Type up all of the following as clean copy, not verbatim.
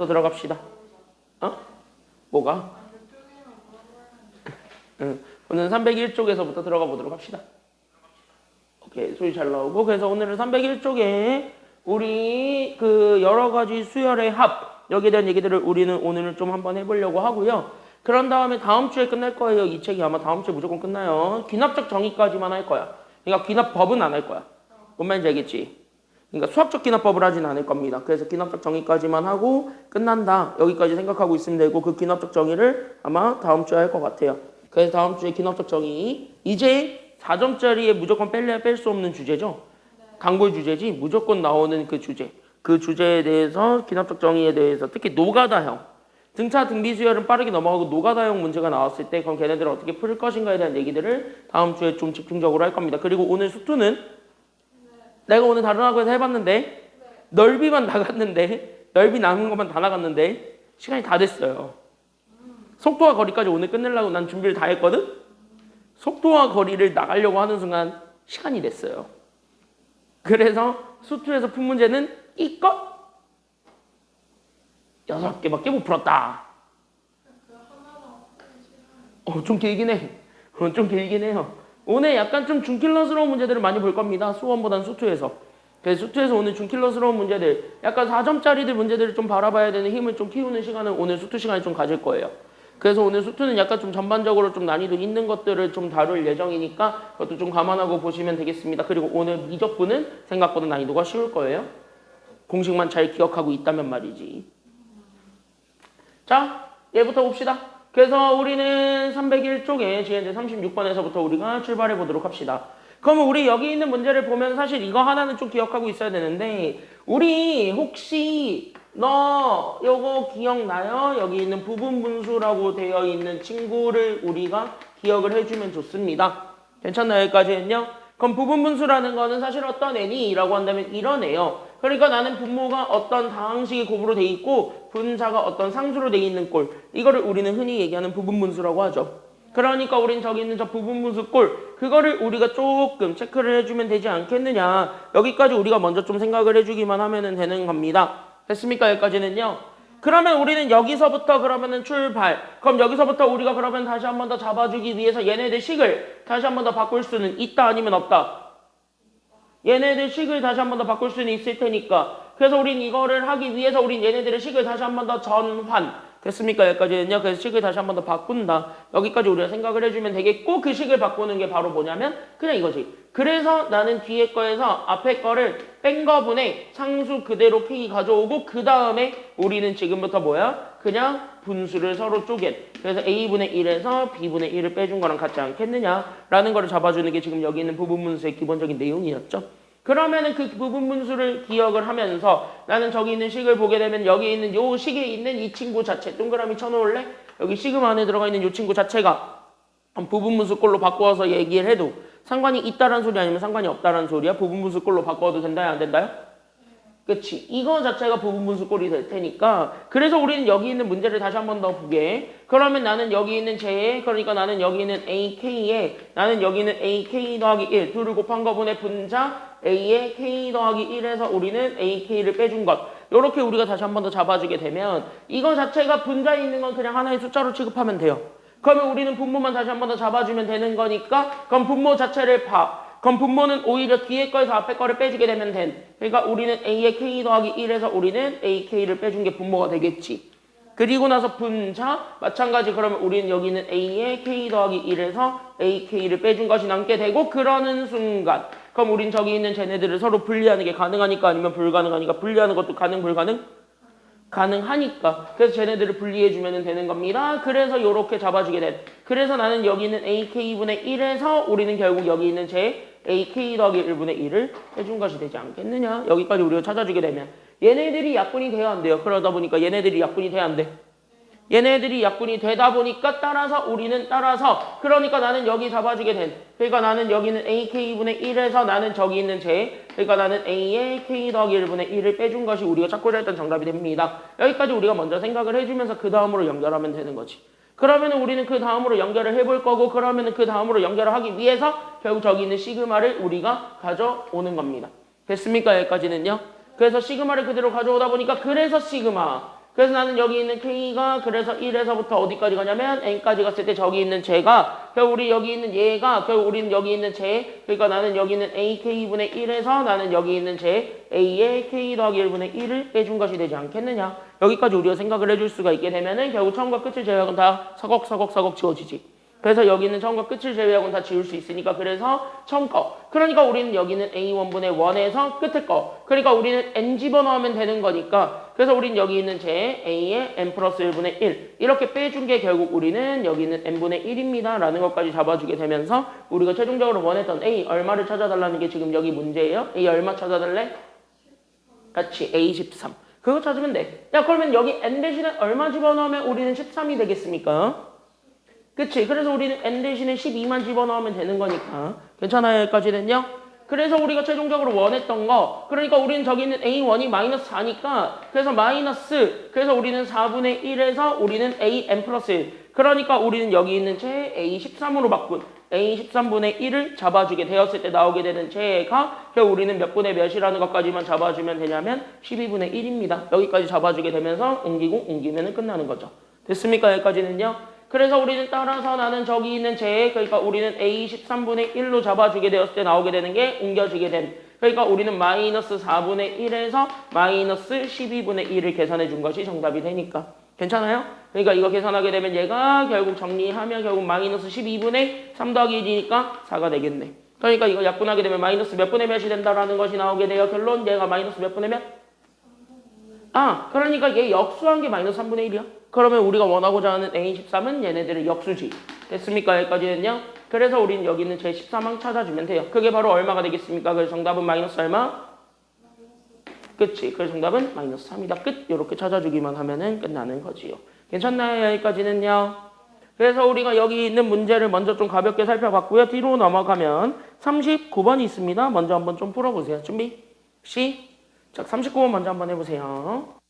들어갑시다. 어? 뭐가? 응. 오늘은 301쪽에서부터 들어가 보도록 합시다. 오케이, 소리 잘 나오고. 그래서 오늘은 301쪽에 우리 그 여러 가지 수열의 합, 여기에 대한 얘기들을 우리는 오늘 좀 한번 해보려고 하고요. 그런 다음에 다음 주에 끝날 거예요. 이 책이 아마 다음 주에 무조건 끝나요. 귀납적 정의까지만 할 거야. 그러니까 귀납법은 안 할 거야. 뭔 말인지 알겠지? 그러니까 수학적 귀납법을 하진 않을 겁니다. 그래서 귀납적 정의까지만 하고 끝난다. 여기까지 생각하고 있으면 되고 그 귀납적 정의를 아마 다음 주에 할 것 같아요. 그래서 다음 주에 귀납적 정의. 이제 4점짜리에 무조건 뺄래야 뺄 수 없는 주제죠. 단골 주제지. 무조건 나오는 그 주제. 그 주제에 대해서 귀납적 정의에 대해서 특히 노가다형. 등차 등비 수열은 빠르게 넘어가고 노가다형 문제가 나왔을 때 그럼 걔네들을 어떻게 풀 것인가에 대한 얘기들을 다음 주에 좀 집중적으로 할 겁니다. 그리고 오늘 수투는 내가 오늘 다른 학교에서 해봤는데 넓이만 나갔는데 넓이 남은 것만 다 나갔는데 시간이 다 됐어요. 속도와 거리까지 오늘 끝내려고 난 준비를 다 했거든. 속도와 거리를 나가려고 하는 순간 시간이 됐어요. 그래서 수투에서 푼 문제는 이것 6개밖에 못 풀었다. 좀 길긴 해. 좀 길긴 해요. 오늘 약간 좀 중킬러스러운 문제들을 많이 볼 겁니다. 수원보다는 수투에서. 그래서 수투에서 오늘 중킬러스러운 문제들, 약간 4점짜리들 문제들을 좀 바라봐야 되는 힘을 좀 키우는 시간을 오늘 수투 시간에 좀 가질 거예요. 그래서 오늘 수투는 약간 좀 전반적으로 좀 난이도 있는 것들을 좀 다룰 예정이니까 그것도 좀 감안하고 보시면 되겠습니다. 그리고 오늘 미적분은 생각보다 난이도가 쉬울 거예요. 공식만 잘 기억하고 있다면 말이지. 자, 얘부터 봅시다. 그래서 우리는 301쪽에 지금 36번에서부터 우리가 출발해 보도록 합시다. 그러면 우리 여기 있는 문제를 보면 사실 이거 하나는 좀 기억하고 있어야 되는데 우리 혹시 너 요거 기억나요? 여기 있는 부분분수라고 되어 있는 친구를 우리가 기억을 해주면 좋습니다. 괜찮나요? 여기까지는요? 그럼 부분분수라는 거는 사실 어떤 애니? 라고 한다면 이런 애요. 그러니까 나는 분모가 어떤 다항식의 곱으로 돼 있고 분자가 어떤 상수로 돼 있는 꼴. 이거를 우리는 흔히 얘기하는 부분분수라고 하죠. 그러니까 우린 저기 있는 저 부분분수 꼴. 그거를 우리가 조금 체크를 해주면 되지 않겠느냐. 여기까지 우리가 먼저 좀 생각을 해주기만 하면 되는 겁니다. 됐습니까? 여기까지는요. 그러면 우리는 여기서부터 그러면은 출발. 그럼 여기서부터 우리가 그러면 다시 한 번 더 잡아주기 위해서 얘네들 식을 다시 한 번 더 바꿀 수는 있다 아니면 없다? 얘네들 식을 다시 한 번 더 바꿀 수는 있을 테니까. 그래서 우린 이거를 하기 위해서 우린 얘네들의 식을 다시 한 번 더 전환. 됐습니까? 여기까지는요. 그래서 식을 다시 한 번 더 바꾼다. 여기까지 우리가 생각을 해주면 되겠고 그 식을 바꾸는 게 바로 뭐냐면 그냥 이거지. 그래서 나는 뒤에 거에서 앞에 거를 뺀 거분에 상수 그대로 K 가져오고 그 다음에 우리는 지금부터 뭐야? 그냥 분수를 서로 쪼갠. 그래서 A분의 1에서 B분의 1을 빼준 거랑 같지 않겠느냐라는 거를 잡아주는 게 지금 여기 있는 부분분수의 기본적인 내용이었죠. 그러면은 그 부분분수를 기억을 하면서 나는 저기 있는 식을 보게 되면 여기 있는 요 식에 있는 이 친구 자체 동그라미 쳐놓을래? 여기 시그마 안에 들어가 있는 요 친구 자체가 부분분수 꼴로 바꾸어서 얘기를 해도 상관이 있다란 소리 아니면 상관이 없다란 소리야? 부분분수 꼴로 바꿔도 된다요? 안 된다요? 그치? 이거 자체가 부분분수 꼴이 될 테니까 그래서 우리는 여기 있는 문제를 다시 한 번 더 보게. 그러면 나는 여기 있는 J에 그러니까 나는 여기 있는 AK에 나는 여기 있는 AK 더하기 1 둘을 곱한 거분의 분자 A에 K 더하기 1에서 우리는 AK를 빼준 것. 요렇게 우리가 다시 한 번 더 잡아주게 되면 이거 자체가 분자에 있는 건 그냥 하나의 숫자로 취급하면 돼요. 그러면 우리는 분모만 다시 한 번 더 잡아주면 되는 거니까 그럼 분모 자체를 봐. 그럼 분모는 오히려 뒤에 거에서 앞에 거를 빼주게 되면 된. 그러니까 우리는 A의 K 더하기 1에서 우리는 AK를 빼준 게 분모가 되겠지. 그리고 나서 분자 마찬가지 그러면 우리는 여기 있는 A의 K 더하기 1에서 AK를 빼준 것이 남게 되고 그러는 순간 그럼 우린 저기 있는 쟤네들을 서로 분리하는 게 가능하니까 아니면 불가능하니까 분리하는 것도 가능 불가능? 가능하니까 그래서 쟤네들을 분리해주면 되는 겁니다. 그래서 요렇게 잡아주게 된. 그래서 나는 여기 있는 AK분의 1에서 우리는 결국 여기 있는 제 AK 더하기 1분의 1을 해준 것이 되지 않겠느냐. 여기까지 우리가 찾아주게 되면 얘네들이 약분이 돼야 안 돼요. 그러다 보니까 얘네들이 약분이 돼야 안 돼. 얘네들이 약분이 되다 보니까 따라서 우리는 따라서 그러니까 나는 여기 잡아주게 된. 그러니까 나는 여기는 AK분의 1에서 나는 저기 있는 제 그러니까 나는 A의 K 더하기 1분의 1을 빼준 것이 우리가 찾고자 했던 정답이 됩니다. 여기까지 우리가 먼저 생각을 해주면서 그 다음으로 연결하면 되는 거지. 그러면은 우리는 그 다음으로 연결을 해볼 거고 그러면은 그 다음으로 연결을 하기 위해서 결국 저기 있는 시그마를 우리가 가져오는 겁니다. 됐습니까? 여기까지는요. 그래서 시그마를 그대로 가져오다 보니까 그래서 시그마 그래서 나는 여기 있는 k가 그래서 1에서부터 어디까지 가냐면 n까지 갔을 때 저기 있는 쟤가 결국 우리 여기 있는 얘가 결국 우리는 여기 있는 쟤 그러니까 나는 여기 있는 ak분의 1에서 나는 여기 있는 쟤 a의 k 더하기 1분의 1을 빼준 것이 되지 않겠느냐. 여기까지 우리가 생각을 해줄 수가 있게 되면은 결국 처음과 끝을 제외하고는 다 서걱서걱 지워지지. 그래서 여기 있는 처음과 끝을 제외하고는 다 지울 수 있으니까 그래서 처음 거. 그러니까 우리는 여기는 a1분의 1에서 끝에 거. 그러니까 우리는 n 집어넣으면 되는 거니까 그래서 우리는 여기 있는 제 a의 n 플러스 1분의 1 이렇게 빼준 게 결국 우리는 여기 있는 n분의 1입니다 라는 것까지 잡아주게 되면서 우리가 최종적으로 원했던 a 얼마를 찾아달라는 게 지금 여기 문제예요. a 얼마 찾아달래? 같이 a13 그거 찾으면 돼. 야 그러면 여기 n 대신에 얼마 집어넣으면 우리는 13이 되겠습니까? 그치? 그래서 우리는 n 대신에 12만 집어넣으면 되는 거니까 괜찮아요 여기까지는요? 그래서 우리가 최종적으로 원했던 거 그러니까 우리는 저기 있는 a1이 마이너스 4니까 그래서 마이너스 그래서 우리는 4분의 1에서 우리는 an 플러스 1 그러니까 우리는 여기 있는 채 a13으로 바꾼 a13분의 1을 잡아주게 되었을 때 나오게 되는 채가 결국 우리는 몇 분의 몇이라는 것까지만 잡아주면 되냐면 12분의 1입니다. 여기까지 잡아주게 되면서 옮기면 끝나는 거죠. 됐습니까? 여기까지는요? 그래서 우리는 따라서 나는 저기 있는 쟤 그러니까 우리는 a13분의 1로 잡아주게 되었을 때 나오게 되는 게 옮겨지게 됨. 그러니까 우리는 마이너스 4분의 1에서 마이너스 12분의 1을 계산해 준 것이 정답이 되니까. 괜찮아요? 그러니까 이거 계산하게 되면 얘가 결국 정리하면 결국 마이너스 12분의 3 더하기 1이니까 4가 되겠네. 그러니까 이거 약분하게 되면 마이너스 몇 분의 몇이 된다라는 것이 나오게 돼요. 결론 얘가 마이너스 몇 분의 몇? 그러니까 얘 역수한 게 마이너스 3분의 1이야. 그러면 우리가 원하고자 하는 A13은 얘네들의 역수지. 됐습니까? 여기까지는요. 그래서 우리는 여기 있는 제13항 찾아주면 돼요. 그게 바로 얼마가 되겠습니까? 그래서 정답은 마이너스 얼마? 그치. 그래서 정답은 마이너스 3이다. 끝. 이렇게 찾아주기만 하면은 끝나는 거지요. 괜찮나요? 여기까지는요. 그래서 우리가 여기 있는 문제를 먼저 좀 가볍게 살펴봤고요. 뒤로 넘어가면 39번이 있습니다. 먼저 한번 좀 풀어보세요. 준비. 시작. 39번 먼저 한번 해보세요.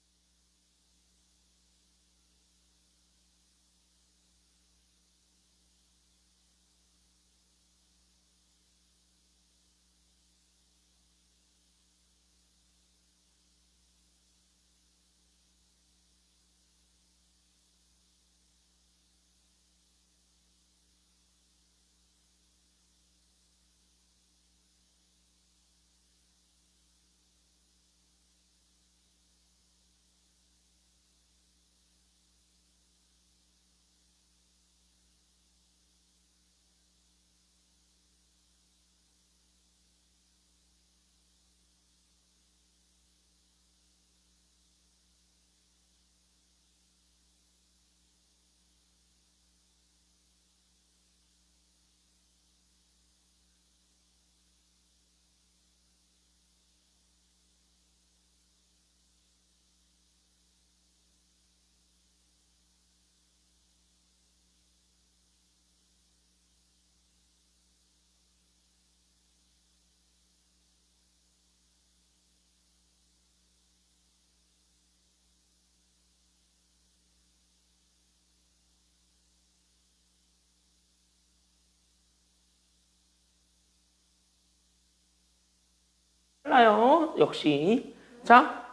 빨라요. 역시. 자,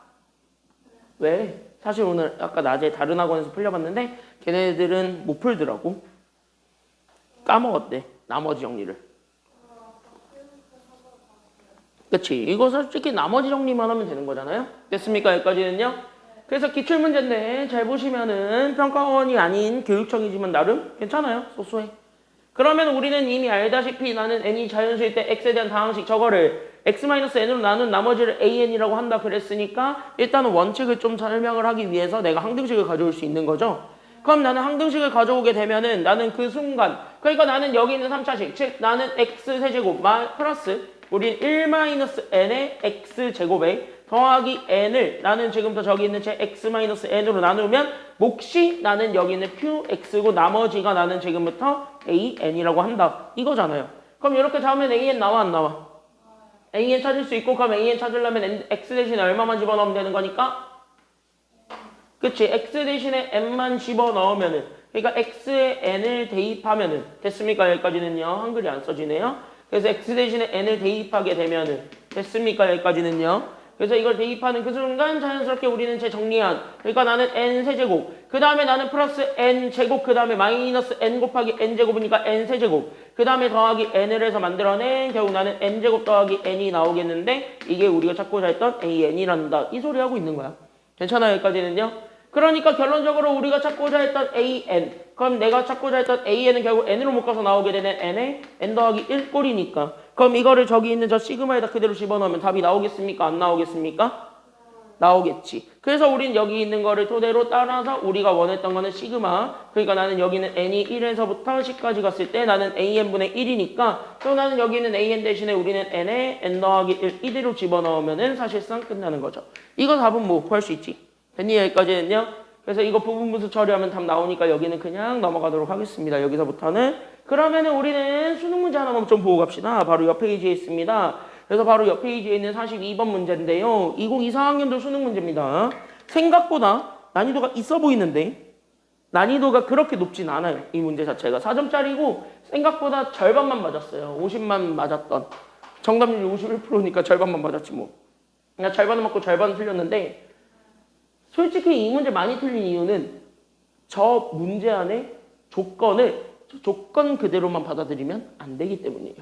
왜? 사실 오늘 아까 낮에 다른 학원에서 풀려봤는데 걔네들은 못 풀더라고. 까먹었대. 나머지 정리를. 그치? 이거 솔직히 나머지 정리만 하면 되는 거잖아요. 됐습니까? 여기까지는요. 그래서 기출문제인데 잘 보시면은 평가원이 아닌 교육청이지만 나름 괜찮아요. 소소해. 그러면 우리는 이미 알다시피 나는 n이 자연수일 때 x에 대한 다항식 저거를 x-n으로 나눈 나머지를 an이라고 한다 그랬으니까 일단은 원칙을 좀 설명을 하기 위해서 내가 항등식을 가져올 수 있는 거죠. 그럼 나는 항등식을 가져오게 되면은 나는 그 순간 그러니까 나는 여기 있는 3차식 즉 나는 x세제곱 플러스 우린 1-n의 x제곱에 더하기 n을 나는 지금부터 저기 있는 제 x-n으로 나누면 몫이 나는 여기 있는 qx고 나머지가 나는 지금부터 an이라고 한다. 이거잖아요. 그럼 이렇게 잡으면 an 나와 안 나와? an 찾을 수 있고 그럼 an 찾으려면 x 대신에 얼마만 집어넣으면 되는 거니까? 그치? x 대신에 n만 집어넣으면은 그러니까 x에 n을 대입하면은 됐습니까? 여기까지는요. 한글이 안 써지네요. 그래서 x 대신에 n을 대입하게 되면은 됐습니까? 여기까지는요. 그래서 이걸 대입하는 그 순간 자연스럽게 우리는 재정리한 그러니까 나는 n 세제곱 그 다음에 나는 플러스 n 제곱 그 다음에 마이너스 n 곱하기 n 제곱이니까 n 세제곱 그 다음에 더하기 n을 해서 만들어낸 결국 나는 n 제곱 더하기 n이 나오겠는데 이게 우리가 찾고자 했던 an이란다. 이 소리 하고 있는 거야. 괜찮아요? 여기까지는요? 그러니까 결론적으로 우리가 찾고자 했던 an 그럼 내가 찾고자 했던 an은 결국 n으로 묶어서 나오게 되는 n에 n 더하기 1 꼴이니까 그럼 이거를 저기 있는 저 시그마에다 그대로 집어넣으면 답이 나오겠습니까? 안 나오겠습니까? 나오겠지. 그래서 우린 여기 있는 거를 토대로 따라서 우리가 원했던 거는 시그마 그러니까 나는 여기는 n이 1에서부터 10까지 갔을 때 나는 an분의 1이니까 또 나는 여기 있는 an 대신에 우리는 n에 n 더하기 1 이대로 집어넣으면은 사실상 끝나는 거죠. 이거 답은 뭐 구할 수 있지? 됐니? 여기까지는요? 그래서 이거 부분분수 처리하면 답 나오니까 여기는 그냥 넘어가도록 하겠습니다. 여기서부터는. 그러면은 우리는 수능 문제 하나만 좀 보고 갑시다. 바로 옆 페이지에 있습니다. 그래서 바로 옆 페이지에 있는 42번 문제인데요. 2024학년도 수능 문제입니다. 생각보다 난이도가 있어 보이는데 난이도가 그렇게 높진 않아요. 이 문제 자체가 4점짜리고 생각보다 절반만 맞았어요. 50만 맞았던. 정답률이 51%니까 절반만 맞았지 뭐. 그러니까 절반은 맞고 절반은 틀렸는데 솔직히 이 문제 많이 틀린 이유는 저 문제 안에 조건을 조건 그대로만 받아들이면 안 되기 때문이에요.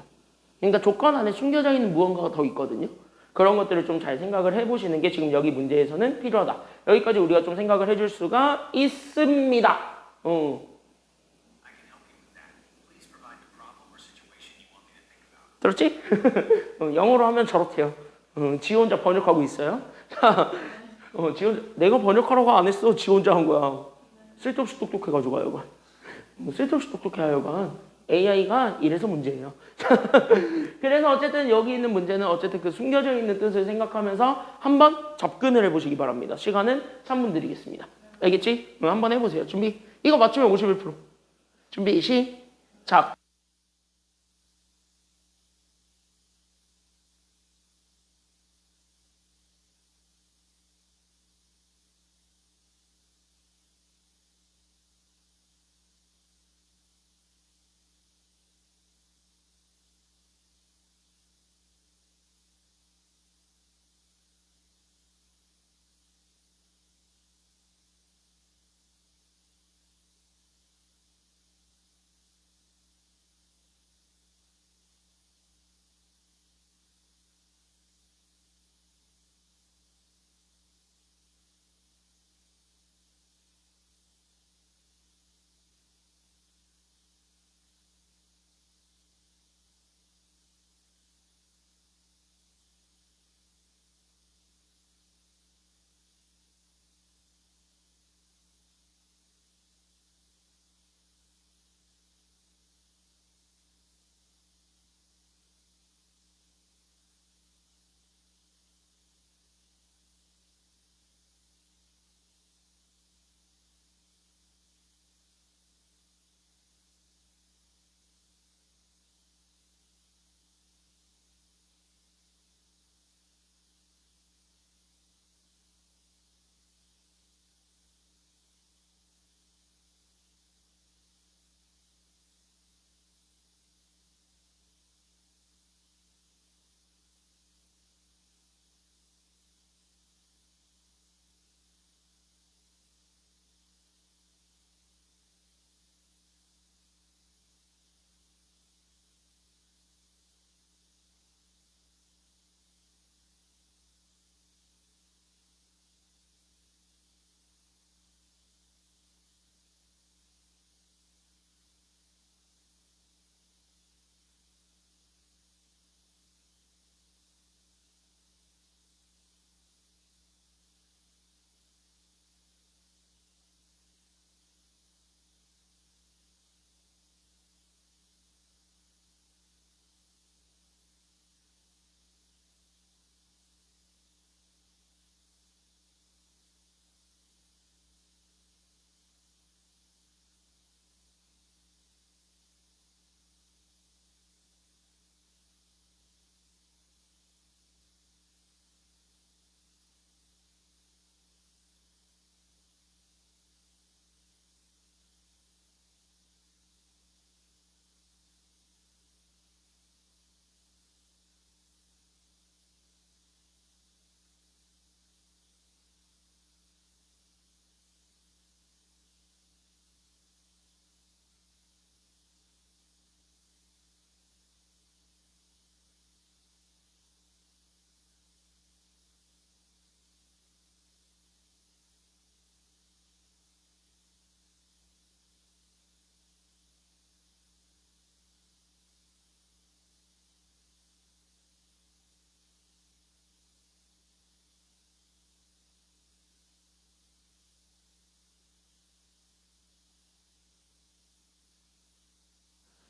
그러니까 조건 안에 숨겨져 있는 무언가가 더 있거든요. 그런 것들을 좀 잘 생각을 해보시는 게 지금 여기 문제에서는 필요하다. 여기까지 우리가 좀 생각을 해줄 수가 있습니다. 들었지? 영어로 하면 저렇대요. 지 혼자 번역하고 있어요. 지 혼자, 내가 번역하라고 안 했어. 지 혼자 한 거야. 쓸데없이 똑똑해가지고 하여간. 쓸데없이 똑똑해 하여간. AI가 이래서 문제예요. 그래서 어쨌든 여기 있는 문제는 어쨌든 그 숨겨져 있는 뜻을 생각하면서 한번 접근을 해보시기 바랍니다. 시간은 3분 드리겠습니다. 알겠지? 한번 해보세요. 준비. 이거 맞추면 51%. 준비 시작.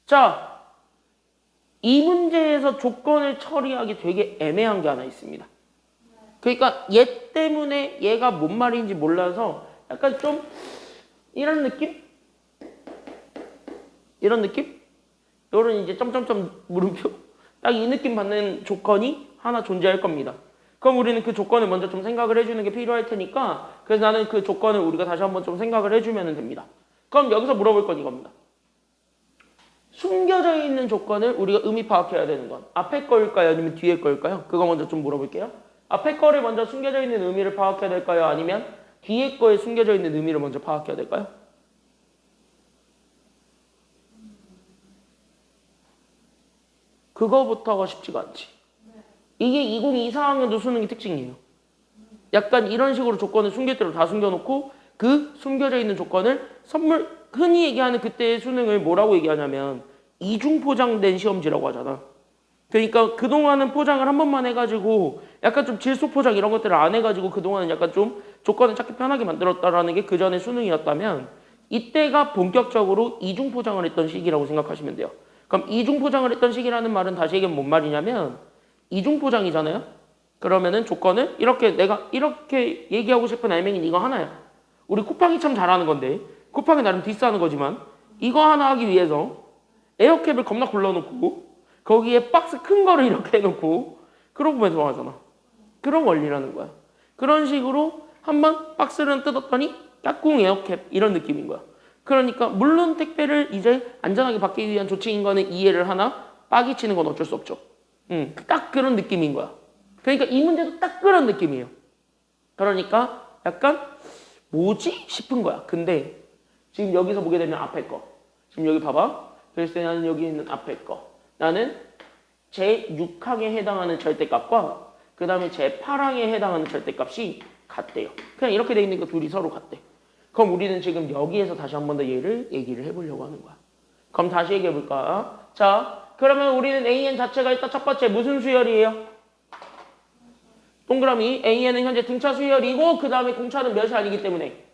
자, 이 문제에서 조건을 처리하기 되게 애매한 게 하나 있습니다. 그러니까 얘 때문에 얘가 뭔 말인지 몰라서 약간 좀 이런 느낌? 이런 느낌? 요런 이제 점점점 물음표? 딱 이 느낌 받는 조건이 하나 존재할 겁니다. 그럼 우리는 그 조건을 먼저 좀 생각을 해주는 게 필요할 테니까 그래서 나는 그 조건을 우리가 다시 한번 좀 생각을 해주면 됩니다. 그럼 여기서 물어볼 건 이겁니다. 숨겨져 있는 조건을 우리가 의미 파악해야 되는 건 앞에 거일까요? 아니면 뒤에 거일까요? 그거 먼저 좀 물어볼게요. 앞에 거를 먼저 숨겨져 있는 의미를 파악해야 될까요? 아니면 뒤에 거에 숨겨져 있는 의미를 먼저 파악해야 될까요? 그거부터가 쉽지가 않지. 이게 2024학년도 수능의 특징이에요. 약간 이런 식으로 조건을 숨길 대로 다 숨겨놓고 그 숨겨져 있는 조건을 선물, 흔히 얘기하는 그때의 수능을 뭐라고 얘기하냐면 이중 포장된 시험지라고 하잖아. 그러니까 그동안은 포장을 한 번만 해가지고 약간 좀 질소 포장 이런 것들을 안 해가지고 그동안은 약간 좀 조건을 찾기 편하게 만들었다라는 게 그 전에 수능이었다면 이때가 본격적으로 이중 포장을 했던 시기라고 생각하시면 돼요. 그럼 이중 포장을 했던 시기라는 말은 다시 얘기하면 뭔 말이냐면 이중 포장이잖아요. 그러면은 조건을 이렇게 내가 이렇게 얘기하고 싶은 알맹이는 이거 하나야. 우리 쿠팡이 참 잘하는 건데 쿠팡이 나름 디스하는 거지만 이거 하나 하기 위해서 에어캡을 겁나 굴러놓고 거기에 박스 큰 거를 이렇게 해놓고 그러고 배송하잖아. 그런 원리라는 거야. 그런 식으로 한번 박스를 뜯었더니 까꿍 에어캡 이런 느낌인 거야. 그러니까 물론 택배를 이제 안전하게 받기 위한 조치인 거는 이해를 하나 빠기 치는 건 어쩔 수 없죠. 딱 그런 느낌인 거야. 그러니까 이 문제도 딱 그런 느낌이에요. 그러니까 약간 뭐지? 싶은 거야. 근데 지금 여기서 보게 되면 앞에 거. 지금 여기 봐봐. 그래서 나는 여기 있는 앞에 거. 나는 제6항에 해당하는 절대값과 그 다음에 제8항에 해당하는 절대값이 같대요. 그냥 이렇게 돼 있는 거 둘이 서로 같대. 그럼 우리는 지금 여기에서 다시 한 번 더 얘를 얘기를 해보려고 하는 거야. 그럼 다시 얘기해볼까? 자, 그러면 우리는 AN 자체가 일단 첫 번째 무슨 수열이에요? 동그라미 AN은 현재 등차 수열이고 그 다음에 공차는 몇이 아니기 때문에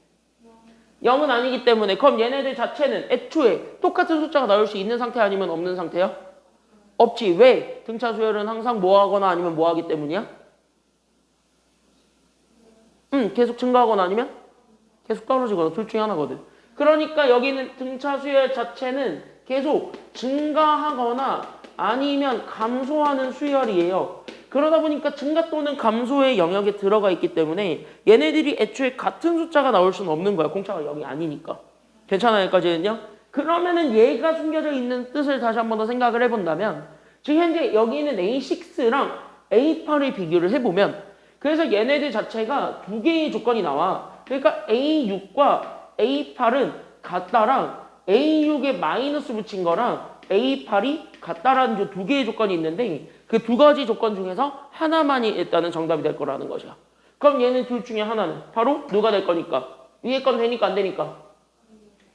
0은 아니기 때문에 그럼 얘네들 자체는 애초에 똑같은 숫자가 나올 수 있는 상태 아니면 없는 상태야? 없지. 왜? 등차 수열은 항상 뭐 하거나 아니면 뭐 하기 때문이야? 계속 증가하거나 아니면 계속 떨어지거나 둘 중에 하나거든. 그러니까 여기는 등차 수열 자체는 계속 증가하거나 아니면 감소하는 수열이에요. 그러다 보니까 증가 또는 감소의 영역에 들어가 있기 때문에 얘네들이 애초에 같은 숫자가 나올 수는 없는 거야. 공차가 0이 아니니까. 괜찮아요? 여기까지는요? 그러면은 얘가 숨겨져 있는 뜻을 다시 한 번 더 생각을 해본다면 지금 현재 여기 있는 A6랑 A8을 비교를 해보면 그래서 얘네들 자체가 두 개의 조건이 나와. 그러니까 A6과 A8은 같다랑 A6에 마이너스 붙인 거랑 A8이 같다라는 두 개의 조건이 있는데 그 두 가지 조건 중에서 하나만이 일단은 정답이 될 거라는 것이야. 그럼 얘는 둘 중에 하나는 바로 누가 될 거니까? 위에 건 되니까 안 되니까?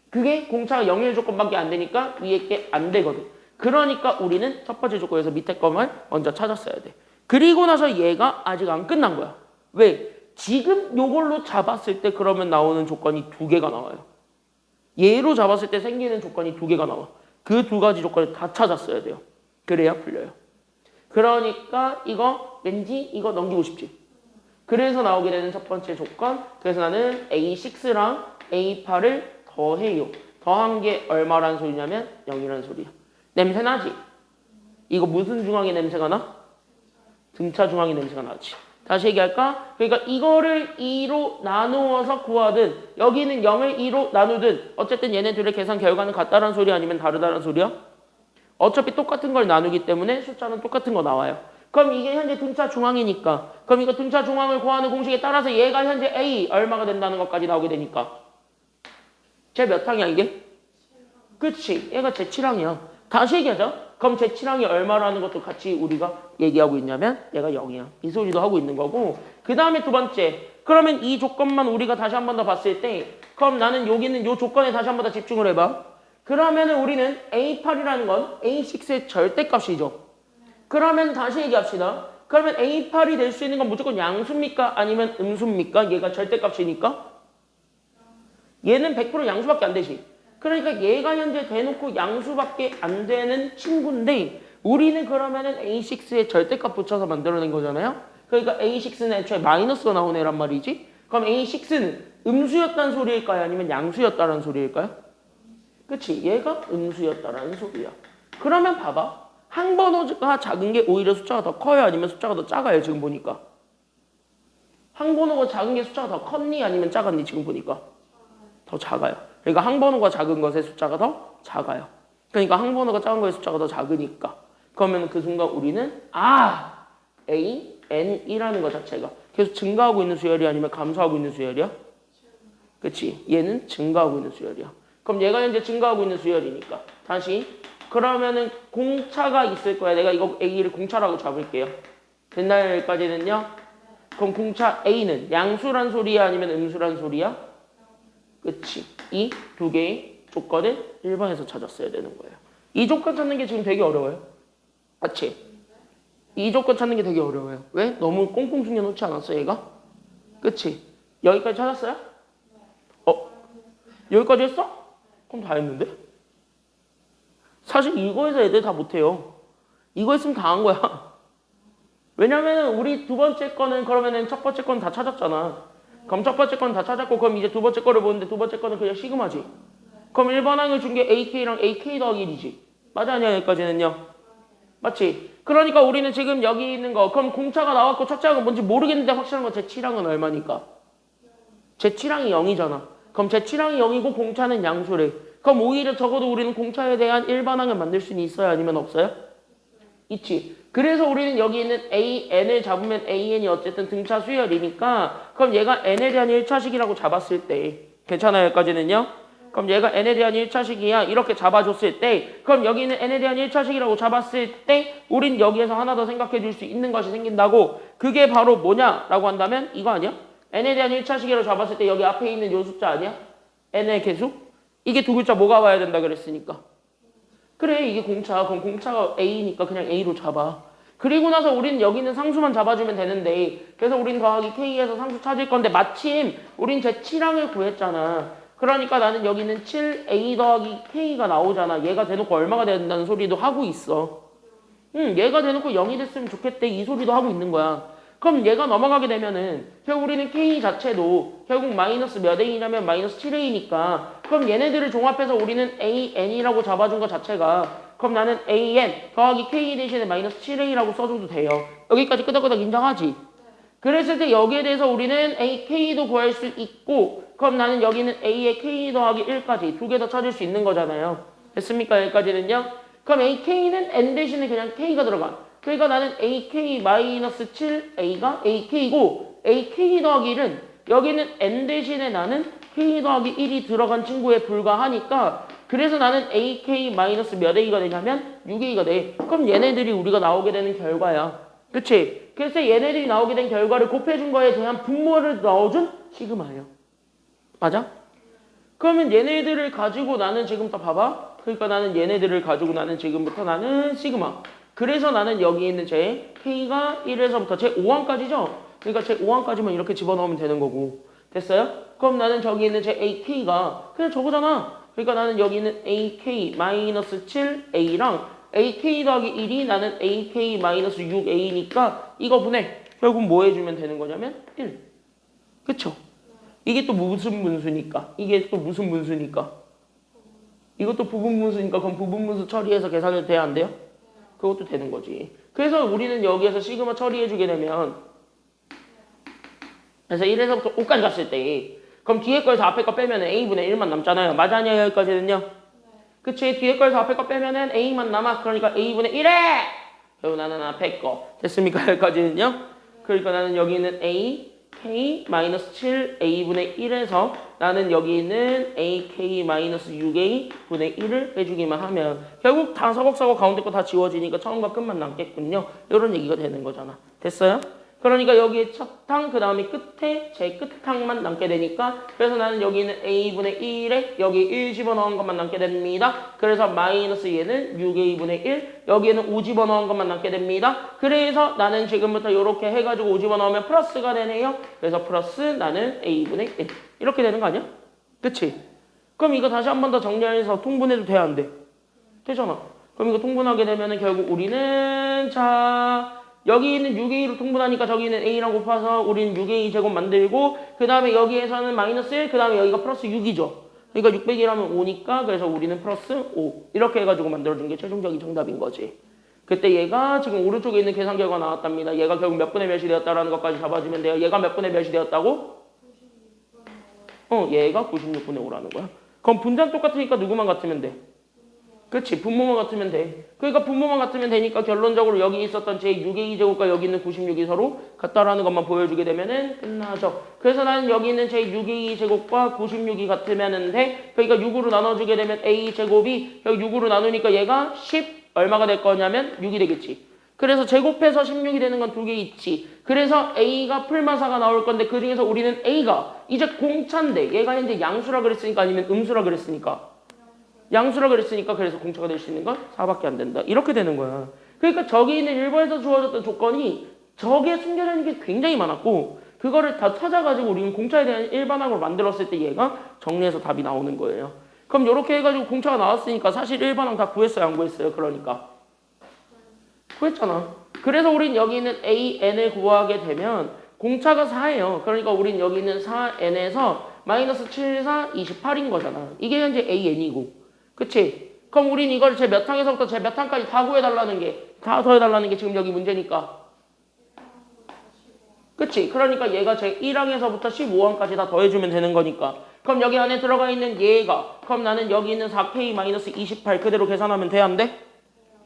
그게 공차가 0일 조건밖에 안 되니까 위에 게 안 되거든. 그러니까 우리는 첫 번째 조건에서 밑에 것만 먼저 찾았어야 돼. 그리고 나서 얘가 아직 안 끝난 거야. 왜? 지금 요걸로 잡았을 때 그러면 나오는 조건이 두 개가 나와요. 얘로 잡았을 때 생기는 조건이 두 개가 나와. 그 두 가지 조건을 다 찾았어야 돼요. 그래야 풀려요. 그러니까 이거 왠지 이거 넘기고 싶지. 그래서 나오게 되는 첫 번째 조건. 그래서 나는 A6랑 A8을 더해요. 더한 게 얼마란 소리냐면 0이라는 소리야. 냄새 나지? 이거 무슨 중앙의 냄새가 나? 등차 중앙의 냄새가 나지. 다시 얘기할까? 그러니까 이거를 2로 나누어서 구하든 여기는 0을 2로 나누든 어쨌든 얘네 둘의 계산 결과는 같다라는 소리 아니면 다르다라는 소리야? 어차피 똑같은 걸 나누기 때문에 숫자는 똑같은 거 나와요. 그럼 이게 현재 등차 중앙이니까 그럼 이거 등차 중앙을 구하는 공식에 따라서 얘가 현재 A 얼마가 된다는 것까지 나오게 되니까 제 몇 항이야 이게? 그치? 얘가 제 7항이야. 다시 얘기하자. 그럼 제 7항이 얼마라는 것도 같이 우리가 얘기하고 있냐면 얘가 0이야. 이 소리도 하고 있는 거고 그 다음에 두 번째 그러면 이 조건만 우리가 다시 한 번 더 봤을 때 그럼 나는 여기는 이 조건에 다시 한 번 더 집중을 해봐. 그러면은 우리는 A8이라는 건 A6의 절대값이죠. 그러면 다시 얘기합시다. 그러면 A8이 될 수 있는 건 무조건 양수입니까? 아니면 음수입니까? 얘가 절대값이니까? 얘는 100% 양수밖에 안 되지. 그러니까 얘가 현재 대놓고 양수밖에 안 되는 친구인데 우리는 그러면은 A6에 절대값 붙여서 만들어낸 거잖아요. 그러니까 A6는 애초에 마이너스가 나온 애란 말이지. 그럼 A6는 음수였다는 소리일까요? 아니면 양수였다는 소리일까요? 그치? 얘가 음수였다라는 소리야. 그러면 봐봐. 항번호가 작은 게 오히려 숫자가 더 커요? 아니면 숫자가 더 작아요? 지금 보니까. 항번호가 작은 게 숫자가 더 컸니? 아니면 작았니? 지금 보니까. 더 작아요. 그러니까 항번호가 작은 것의 숫자가 더 작아요. 그러니까 항번호가 작은 것의 숫자가 더 작으니까. 그러면 그 순간 우리는 A, N이라는 것 자체가 계속 증가하고 있는 수열이 아니면 감소하고 있는 수열이야? 그치? 얘는 증가하고 있는 수열이야. 그럼 얘가 현재 증가하고 있는 수열이니까. 다시. 그러면은 공차가 있을 거야. 내가 이거 A를 공차라고 잡을게요. 됐나요? 여기까지는요? 그럼 공차 A는 양수란 소리야? 아니면 음수란 소리야? 그치? 이 두 개의 조건을 1번에서 찾았어야 되는 거예요. 이 조건 찾는 게 지금 되게 어려워요. 맞지? 이 조건 찾는 게 되게 어려워요. 왜? 너무 꽁꽁 숨겨놓지 않았어 얘가? 그치? 여기까지 찾았어요? 여기까지 했어? 그럼 다 했는데? 사실 이거에서 애들 다 못해요. 이거 했으면 다 한 거야. 왜냐면은 우리 두 번째 거는 그러면은 첫 번째 거는 다 찾았잖아. 그럼 첫 번째 거는 다 찾았고 그럼 이제 두 번째 거를 보는데 두 번째 거는 그냥 시그마지. 그럼 1번항을 준 게 AK랑 AK 더하기 1이지. 맞아 아니야 여기까지는요? 맞지? 그러니까 우리는 지금 여기 있는 거 그럼 공차가 나왔고 첫째 항은 뭔지 모르겠는데 확실한 건 제7항은 얼마니까? 제7항이 0이잖아. 그럼 제7항이 0이고 공차는 양수래. 그럼 오히려 적어도 우리는 공차에 대한 일반항을 만들 수는 있어요? 아니면 없어요? 있지. 그래서 우리는 여기 있는 AN을 잡으면 AN이 어쨌든 등차 수열이니까 그럼 얘가 N에 대한 1차식이라고 잡았을 때 괜찮아요? 여기까지는요? 그럼 얘가 N에 대한 1차식이야 이렇게 잡아줬을 때 그럼 여기는 N에 대한 1차식이라고 잡았을 때 우린 여기에서 하나 더 생각해 줄 수 있는 것이 생긴다고 그게 바로 뭐냐라고 한다면 이거 아니야? N에 대한 1차식이라고 잡았을 때 여기 앞에 있는 요 숫자 아니야? N의 개수? 이게 두 글자 뭐가 와야 된다 그랬으니까 그래 이게 공차 그럼 공차가 A니까 그냥 A로 잡아 그리고 나서 우리는 여기 있는 상수만 잡아주면 되는데 그래서 우린 더하기 K에서 상수 찾을 건데 마침 우린 제7항을 구했잖아 그러니까 나는 여기 있는 7A 더하기 K가 나오잖아 얘가 대놓고 얼마가 된다는 소리도 하고 있어 얘가 대놓고 0이 됐으면 좋겠대 이 소리도 하고 있는 거야 그럼 얘가 넘어가게 되면은 결국 우리는 K 자체도 결국 마이너스 몇 A냐면 마이너스 7A니까 그럼 얘네들을 종합해서 우리는 AN이라고 잡아준 것 자체가 그럼 나는 AN 더하기 K 대신에 마이너스 7A라고 써줘도 돼요. 여기까지 끄덕끄덕 인정하지? 그랬을 때 여기에 대해서 우리는 AK도 구할 수 있고 그럼 나는 여기는 A의 K 더하기 1까지 두 개 더 찾을 수 있는 거잖아요. 됐습니까? 여기까지는요? 그럼 AK는 N 대신에 그냥 K가 들어가. 그러니까 나는 AK-7A가 AK고 AK 더하기 1은 여기는 N 대신에 나는 K 더하기 1이 들어간 친구에 불과하니까 그래서 나는 AK- 몇 A가 되냐면 6A가 돼. 그럼 얘네들이 우리가 나오게 되는 결과야. 그치? 그래서 얘네들이 나오게 된 결과를 곱해준 거에 대한 분모를 넣어준 시그마예요. 맞아? 그러면 얘네들을 가지고 나는 지금부터 봐봐. 그러니까 나는 얘네들을 가지고 나는 지금부터 나는 시그마. 그래서 나는 여기 있는 제 K가 1에서부터 제 5항까지죠? 그러니까 제 5항까지만 이렇게 집어넣으면 되는 거고. 됐어요? 그럼 나는 저기 있는 제 AK가 그냥 저거잖아. 그러니까 나는 여기 있는 AK-7A랑 AK 더하기 1이 나는 AK-6A니까 이거 분해. 결국 뭐 해주면 되는 거냐면 1. 그쵸? 이게 또 무슨 분수니까? 이게 또 무슨 분수니까? 이것도 부분분수니까 그럼 부분분수 처리해서 계산해도 돼야 안 돼요? 그것도 되는 거지. 그래서 우리는 여기에서 시그마 처리해주게 되면 그래서 1에서부터 5까지 갔을 때 그럼 뒤에 거에서 앞에 거 빼면 A분의 1만 남잖아요. 맞아 아니야 여기까지는요? 그치? 뒤에 거에서 앞에 거 빼면은 A만 남아. 그러니까 A분의 1에 그리고 나는 앞에 거 됐습니까? 여기까지는요? 그러니까 나는 여기 있는 A K-7A분의 1에서 나는 여기 있는 AK-6A분의 1을 빼주기만 하면 결국 다 서걱서걱 가운데 거 다 지워지니까 처음과 끝만 남겠군요. 이런 얘기가 되는 거잖아. 됐어요? 그러니까 여기에 첫 항 그 다음에 끝에 제 끝항만 남게 되니까 그래서 나는 여기 있는 A분의 1에 여기 1 집어넣은 것만 남게 됩니다. 그래서 마이너스 얘는 6A분의 1 여기에는 5 집어넣은 것만 남게 됩니다. 그래서 나는 지금부터 이렇게 해가지고 5 집어넣으면 플러스가 되네요. 그래서 플러스 나는 A분의 1 이렇게 되는 거 아니야? 그치? 그럼 이거 다시 한 번 더 정리해서 통분해도 돼, 안 돼? 되잖아. 그럼 이거 통분하게 되면은 결국 우리는 자 여기 있는 6a로 통분하니까 저기 있는 a랑 곱해서 우리는 6a 제곱 만들고 그 다음에 여기에서는 마이너스 1, 그 다음에 여기가 플러스 6이죠. 그러니까 600이라면 5니까 그래서 우리는 플러스 5 이렇게 해가지고 만들어준 게 최종적인 정답인 거지. 그때 얘가 지금 오른쪽에 있는 계산 결과 나왔답니다. 얘가 결국 몇 분의 몇이 되었다라는 것까지 잡아주면 돼요. 얘가 몇 분의 몇이 되었다고? 얘가 96분의 5라는 거야. 그럼 분자는 똑같으니까 누구만 같으면 돼? 그치, 분모만 같으면 돼. 그러니까 분모만 같으면 되니까 결론적으로 여기 있었던 제 6의 2제곱과 여기 있는 96이 서로 같다라는 것만 보여주게 되면은 끝나죠. 그래서 나는 여기 있는 제 6의 2제곱과 96이 같으면은 돼. 그러니까 6으로 나눠주게 되면 a제곱이 여기 6으로 나누니까 얘가 10 얼마가 될 거냐면 6이 되겠지. 그래서 제곱해서 16이 되는 건 두 개 있지. 그래서 a가 풀마사가 나올 건데 그 중에서 우리는 a가 이제 공차인데 얘가 이제 양수라 그랬으니까 아니면 음수라 그랬으니까 양수라 그랬으니까 그래서 공차가 될 수 있는 건 4밖에 안 된다. 이렇게 되는 거야. 그러니까 저기 있는 1번에서 주어졌던 조건이 저기에 숨겨져 있는 게 굉장히 많았고 그거를 다 찾아가지고 우리는 공차에 대한 일반항으로 만들었을 때 얘가 정리해서 답이 나오는 거예요. 그럼 이렇게 해가지고 공차가 나왔으니까 사실 일반항 다 구했어요? 안 구했어요? 그러니까 구했잖아. 그래서 우린 여기 있는 AN을 구하게 되면 공차가 4예요. 그러니까 우린 여기 있는 4N에서 마이너스 7, 4, 28인 거잖아. 이게 현재 AN이고 그치? 그럼 우린 이걸 제 몇 항에서부터 제 몇 항까지 다 구해달라는 게, 다 더해달라는 게 지금 여기 문제니까. 그치? 그러니까 얘가 제 1항에서부터 15항까지 다 더해주면 되는 거니까. 그럼 여기 안에 들어가 있는 얘가, 그럼 나는 여기 있는 4K-28 그대로 계산하면 돼, 안 돼?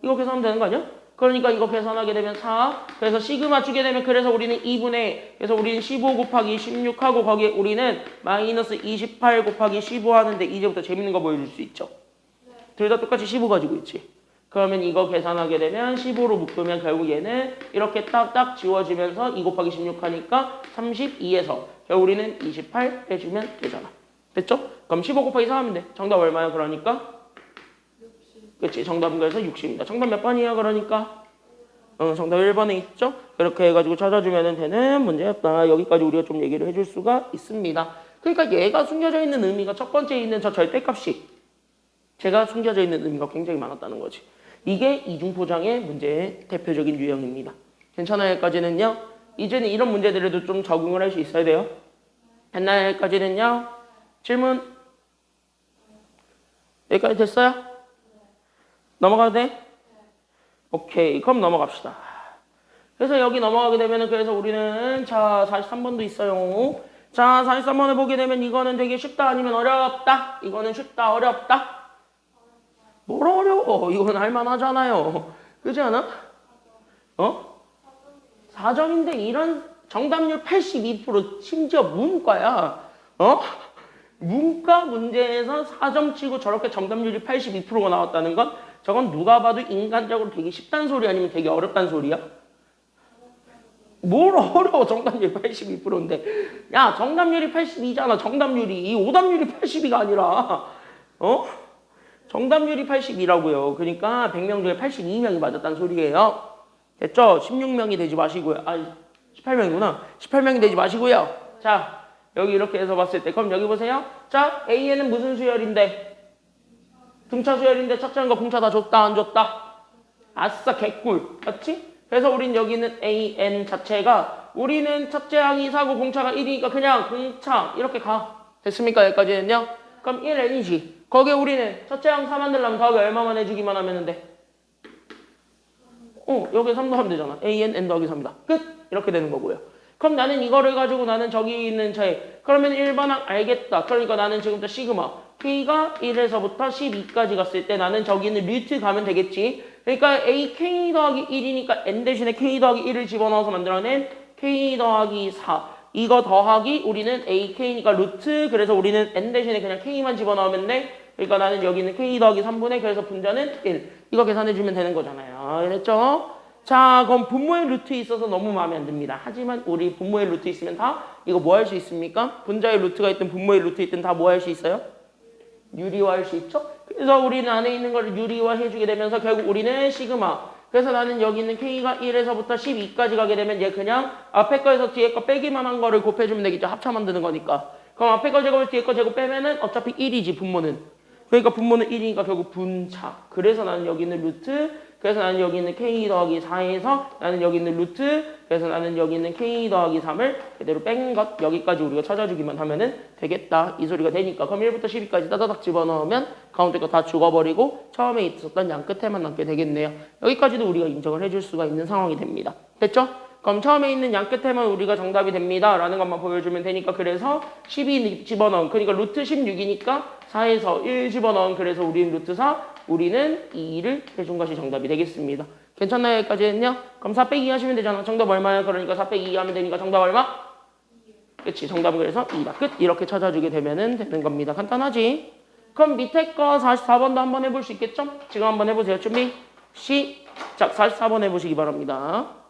이거 계산하면 되는 거 아니야? 그러니까 이거 계산하게 되면 4, 그래서 시그마 주게 되면 그래서 우리는 2분의, 그래서 우리는 15 곱하기 16하고 거기에 우리는 마이너스 28 곱하기 15 하는데 이제부터 재밌는 거 보여줄 수 있죠. 둘 다 똑같이 15 가지고 있지. 그러면 이거 계산하게 되면 15로 묶으면 결국 얘는 이렇게 딱딱 지워지면서 2 곱하기 16 하니까 32에서 결국 우리는 28 빼주면 되잖아. 됐죠? 그럼 15 곱하기 4 하면 돼. 정답 얼마야 그러니까? 60. 그치? 정답은 그래서 60입니다. 정답 몇 번이야 그러니까? 정답 1번에 있죠? 그렇게 해가지고 찾아주면 되는 문제였다. 여기까지 우리가 좀 얘기를 해줄 수가 있습니다. 그러니까 얘가 숨겨져 있는 의미가 첫 번째에 있는 저 절대값이 제가 숨겨져 있는 의미가 굉장히 많았다는 거지. 이게 이중포장의 문제의 대표적인 유형입니다. 괜찮아요? 여기까지는요? 이제는 이런 문제들에도 좀 적응을 할 수 있어야 돼요. 됐나요? 여기까지는요? 질문? 여기까지 됐어요? 넘어가도 돼? 오케이. 그럼 넘어갑시다. 그래서 여기 넘어가게 되면은 그래서 우리는 자 43번도 있어요. 자 43번을 보게 되면 이거는 되게 쉽다 아니면 어렵다? 이거는 쉽다 어렵다? 뭘 어려워? 이건 할만하잖아요. 그렇지 않아? 4점인데 이런 정답률 82% 심지어 문과야. 문과 문제에서 4점 치고 저렇게 정답률이 82%가 나왔다는 건 저건 누가 봐도 인간적으로 되게 쉽다는 소리 아니면 되게 어렵다는 소리야? 뭘 어려워? 정답률 82%인데. 야, 정답률이 82잖아. 정답률이. 오답률이 82가 아니라. 정답률이 82라고요. 그러니까 100명 중에 82명이 맞았다는 소리예요. 됐죠? 16명이 되지 마시고요. 18명이구나. 18명이 되지 마시고요. 자, 여기 이렇게 해서 봤을 때 그럼 여기 보세요. 자, A에는 무슨 수열인데? 등차 수열인데 첫째 항과 공차 다 줬다 안 줬다? 아싸 개꿀. 맞지? 그래서 우린 여기 있는 AN 자체가 우리는 첫째 항이 4고 공차가 1이니까 그냥 공차 이렇게 가. 됐습니까? 여기까지는요? 그럼 1N이지. 거기에 우리는 첫째 항 4 만들려면 더하기 얼마만 해주기만 하면 돼? 여기에 3 더하면 되잖아. AN, N 더하기 3이다. 끝! 이렇게 되는 거고요. 그럼 나는 이거를 가지고 나는 저기 있는 차에 그러면 1번항 알겠다. 그러니까 나는 지금부터 시그마 K가 1에서부터 12까지 갔을 때 나는 저기 있는 루트 가면 되겠지. 그러니까 AK 더하기 1이니까 N 대신에 K 더하기 1을 집어넣어서 만들어낸 K 더하기 4 이거 더하기 우리는 AK니까 루트 그래서 우리는 N 대신에 그냥 K만 집어넣으면 돼. 그러니까 나는 여기 있는 K 더하기 3분의 그래서 분자는 1 이거 계산해주면 되는 거잖아요. 그랬죠? 자 그럼 분모의 루트에 있어서 너무 마음에 안 듭니다. 하지만 우리 분모의 루트 있으면 다 이거 뭐 할 수 있습니까? 분자의 루트가 있든 분모의 루트 있든 다 뭐 할 수 있어요? 유리화할 수 있죠? 그래서 우리는 안에 있는 거를 유리화해주게 되면서 결국 우리는 시그마 그래서 나는 여기 있는 K가 1에서부터 12까지 가게 되면 얘 그냥 앞에 거에서 뒤에 거 빼기만 한 거를 곱해주면 되겠죠. 합차 만드는 거니까. 그럼 앞에 거 제곱을 뒤에 거 제곱 빼면은 어차피 1이지 분모는. 그러니까 분모는 1이니까 결국 분차. 그래서 나는 여기 있는 루트, 그래서 나는 여기 있는 k 더하기 4에서 나는 여기 있는 루트, 그래서 나는 여기 있는 k 더하기 3을 그대로 뺀 것. 여기까지 우리가 찾아주기만 하면은 되겠다. 이 소리가 되니까. 그럼 1부터 10까지 따다닥 집어넣으면 가운데 거 다 죽어버리고 처음에 있었던 양 끝에만 남게 되겠네요. 여기까지도 우리가 인정을 해줄 수가 있는 상황이 됩니다. 됐죠? 그럼 처음에 있는 양 끝에만 우리가 정답이 됩니다. 라는 것만 보여주면 되니까 그래서 12 집어넣은 그러니까 루트 16이니까 4에서 1 집어넣은 그래서 우리는 루트 4 우리는 2를 해준 것이 정답이 되겠습니다. 괜찮나요? 여기까지 했냐? 그럼 4 빼기 2 하시면 되잖아. 정답 얼마야? 그러니까 4 빼기 2 하면 되니까 정답 얼마? 그치 정답은 그래서 2다. 끝. 이렇게 찾아주게 되면 되는 겁니다. 간단하지? 그럼 밑에 거 44번도 한번 해볼 수 있겠죠? 지금 한번 해보세요. 준비 시작. 44번 해보시기 바랍니다.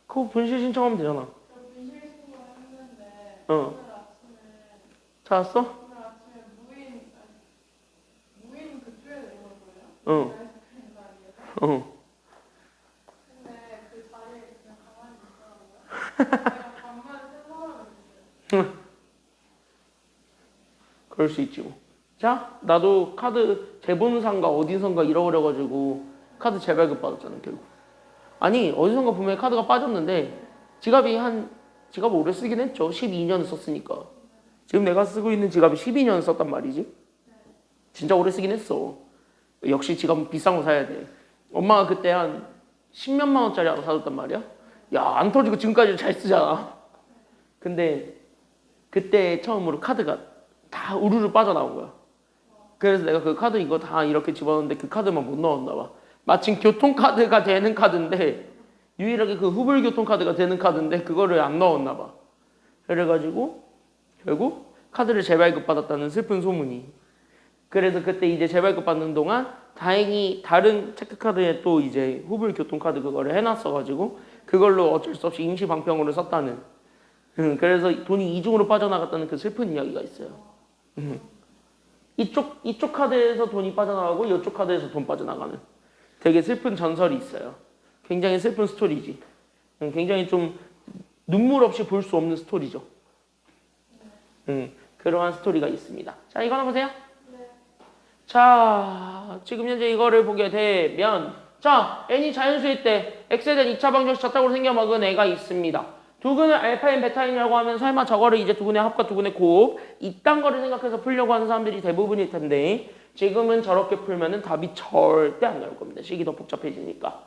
그거 분실 신청하면 되잖아. 저 분실 신고했는데 어. 오늘 아침에 찾았어? 오늘 아침에 무인 그쪽에 내려오고요. 응. 아이스크림 가게에서. 어. 근데 그 자리에 그냥 가만히 있더라고요. 제가 반만 생각하고 있어요. 그럴 수 있지 뭐. 자, 나도 카드 재본상가 어디선가 잃어버려가지고 카드 재발급 받았잖아 결국. 아니 어디선가 분명히 카드가 빠졌는데 지갑을 오래 쓰긴 했죠. 12년 썼으니까. 지금 내가 쓰고 있는 지갑이 12년 썼단 말이지. 진짜 오래 쓰긴 했어. 역시 지갑은 비싼 거 사야 돼. 엄마가 그때 한 10몇만 원짜리 하나 사줬단 말이야. 야, 안 터지고 지금까지 잘 쓰잖아. 근데 그때 처음으로 카드가 다 우르르 빠져나온 거야. 그래서 내가 그 카드 이거 다 이렇게 집어넣었는데 그 카드만 못 넣었나 봐. 마침 교통카드가 되는 카드인데 유일하게 그 후불 교통카드가 되는 카드인데 그거를 안 넣었나 봐. 그래가지고 결국 카드를 재발급 받았다는 슬픈 소문이. 그래서 그때 이제 재발급 받는 동안 다행히 다른 체크카드에 또 이제 후불 교통카드 그거를 해놨어가지고 그걸로 어쩔 수 없이 임시 방평으로 썼다는. 그래서 돈이 이중으로 빠져나갔다는 그 슬픈 이야기가 있어요. 이쪽 카드에서 돈이 빠져나가고 이쪽 카드에서 돈 빠져나가는 되게 슬픈 전설이 있어요. 굉장히 슬픈 스토리지. 굉장히 좀 눈물 없이 볼 수 없는 스토리죠. 그러한 스토리가 있습니다. 자, 이거 하나 보세요. 네. 자, 지금 현재 이거를 보게 되면 자, n이 자연수일 때 x에 대한 2차 방정식 작작으로 생겨먹은 애가 있습니다. 두근을 알파인 베타인이라고 하면 설마 저거를 이제 두근의 합과 두근의 곱 이딴 거를 생각해서 풀려고 하는 사람들이 대부분일 텐데 지금은 저렇게 풀면은 답이 절대 안 나올 겁니다. 식이 더 복잡해지니까.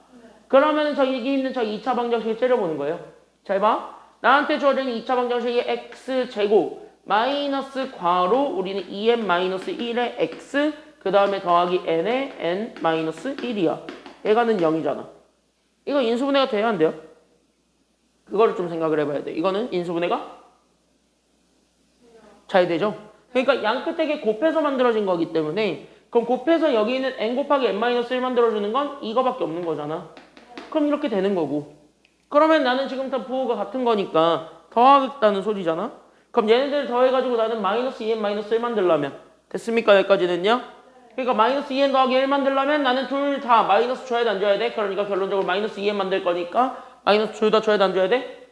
그러면은 여기 있는 저 2차 방정식을 째려보는 거예요. 잘 봐. 나한테 주어진 2차 방정식이 x제곱 마이너스 괄호 우리는 2n-1의 x 그 다음에 더하기 n의 n-1이야. 얘가는 0이잖아. 이거 인수분해가 돼야 안 돼요? 그거를 좀 생각을 해봐야 돼. 이거는 인수분해가 잘 되죠? 그러니까 양 끝에게 곱해서 만들어진 거기 때문에 그럼 곱해서 여기 있는 n 곱하기 n-1 만들어주는 건 이거밖에 없는 거잖아. 그럼 이렇게 되는 거고. 그러면 나는 지금부터 부호가 같은 거니까 더하겠다는 소리잖아. 그럼 얘네들 더해가지고 나는 마이너스 2n-1 만들려면 됐습니까? 여기까지는요? 그러니까 마이너스 2n 더하기 1 만들려면 나는 둘 다 마이너스 줘야 돼 안 줘야 돼? 그러니까 결론적으로 마이너스 2n 만들 거니까 마이너스 둘 다 줘야 돼 안 줘야 돼?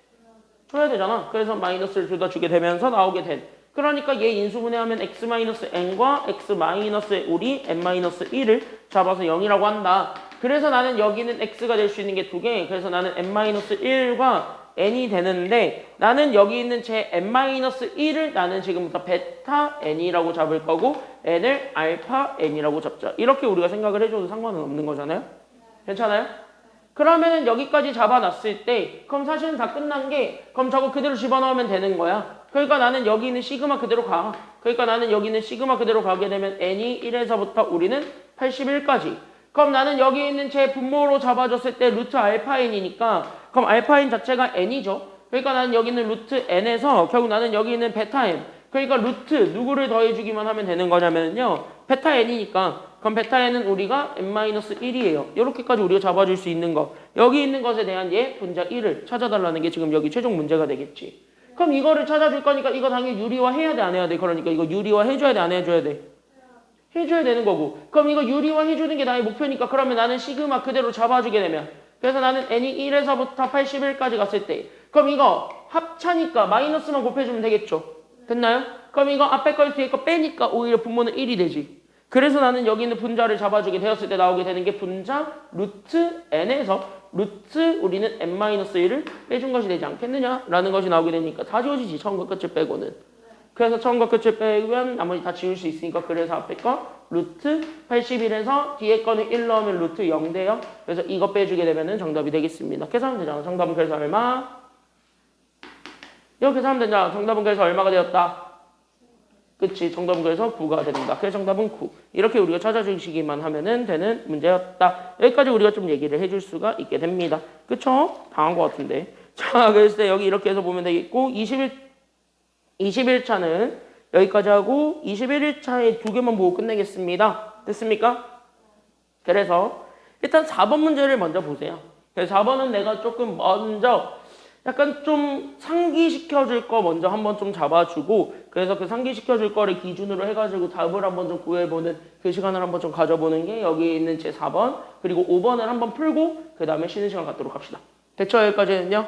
줘야 되잖아. 그래서 마이너스를 둘 다 주게 되면서 나오게 된. 그러니까 얘 인수분해하면 x-n과 x-의 우리 n-1을 잡아서 0이라고 한다. 그래서 나는 여기는 x가 될 수 있는 게 두 개. 그래서 나는 n-1과 n이 되는데 나는 여기 있는 제 n-1을 나는 지금부터 베타 n이라고 잡을 거고 n을 알파 n이라고 잡자. 이렇게 우리가 생각을 해줘도 상관은 없는 거잖아요. 괜찮아요? 그러면은 여기까지 잡아놨을 때 그럼 사실은 다 끝난 게 그럼 저거 그대로 집어넣으면 되는 거야. 그러니까 나는 여기 있는 시그마 그대로 가. 그러니까 나는 여기 있는 시그마 그대로 가게 되면 n이 1에서부터 우리는 81까지. 그럼 나는 여기 있는 제 분모로 잡아줬을 때 루트 알파 n이니까 그럼 알파 n 자체가 n이죠. 그러니까 나는 여기 있는 루트 n에서 결국 나는 여기 있는 베타 n. 그러니까 루트 누구를 더해주기만 하면 되는 거냐면요. 베타 n이니까 그럼 베타 n은 우리가 n-1이에요. 이렇게까지 우리가 잡아줄 수 있는 거. 여기 있는 것에 대한 얘 분자 1을 찾아달라는 게 지금 여기 최종 문제가 되겠지. 그럼 이거를 찾아줄 거니까 이거 당연히 유리화 해야 돼 안 해야 돼? 그러니까 이거 유리화 해줘야 돼 안 해줘야 돼? 해줘야 되는 거고. 그럼 이거 유리화 해주는 게 나의 목표니까 그러면 나는 시그마 그대로 잡아주게 되면 그래서 나는 n이 1에서부터 81까지 갔을 때 그럼 이거 합차니까 마이너스만 곱해주면 되겠죠. 됐나요? 그럼 이거 앞에 거 뒤에 거 빼니까 오히려 분모는 1이 되지. 그래서 나는 여기 있는 분자를 잡아주게 되었을 때 나오게 되는 게 분자 루트 n에서 루트 우리는 n-1을 빼준 것이 되지 않겠느냐라는 것이 나오게 되니까 다 지워지지. 처음과 끝을 빼고는. 그래서 처음과 끝을 빼면 나머지 다 지울 수 있으니까 그래서 앞에 거 루트 81에서 뒤에 거는 1 넣으면 루트 0 돼요. 그래서 이거 빼주게 되면 정답이 되겠습니다. 계산하면 되잖아. 정답은 그래서 얼마? 이렇게 계산하면 되잖아. 정답은 그래서 얼마가 되었다? 그치. 정답은 그래서 9가 됩니다. 그래서 정답은 9. 이렇게 우리가 찾아주시기만 하면 되는 문제였다. 여기까지 우리가 좀 얘기를 해줄 수가 있게 됩니다. 그쵸? 당한 것 같은데. 자, 그래서 여기 이렇게 해서 보면 되겠고 21차는 여기까지 하고 21일차에 두 개만 보고 끝내겠습니다. 됐습니까? 그래서 일단 4번 문제를 먼저 보세요. 그래서 4번은 내가 조금 먼저 약간 좀 상기시켜줄 거 먼저 한번 좀 잡아주고 그래서 그 상기시켜줄 거를 기준으로 해가지고 답을 한번 좀 구해보는 그 시간을 한번 좀 가져보는 게 여기 있는 제 4번 그리고 5번을 한번 풀고 그 다음에 쉬는 시간 갖도록 합시다. 됐죠? 여기까지는요?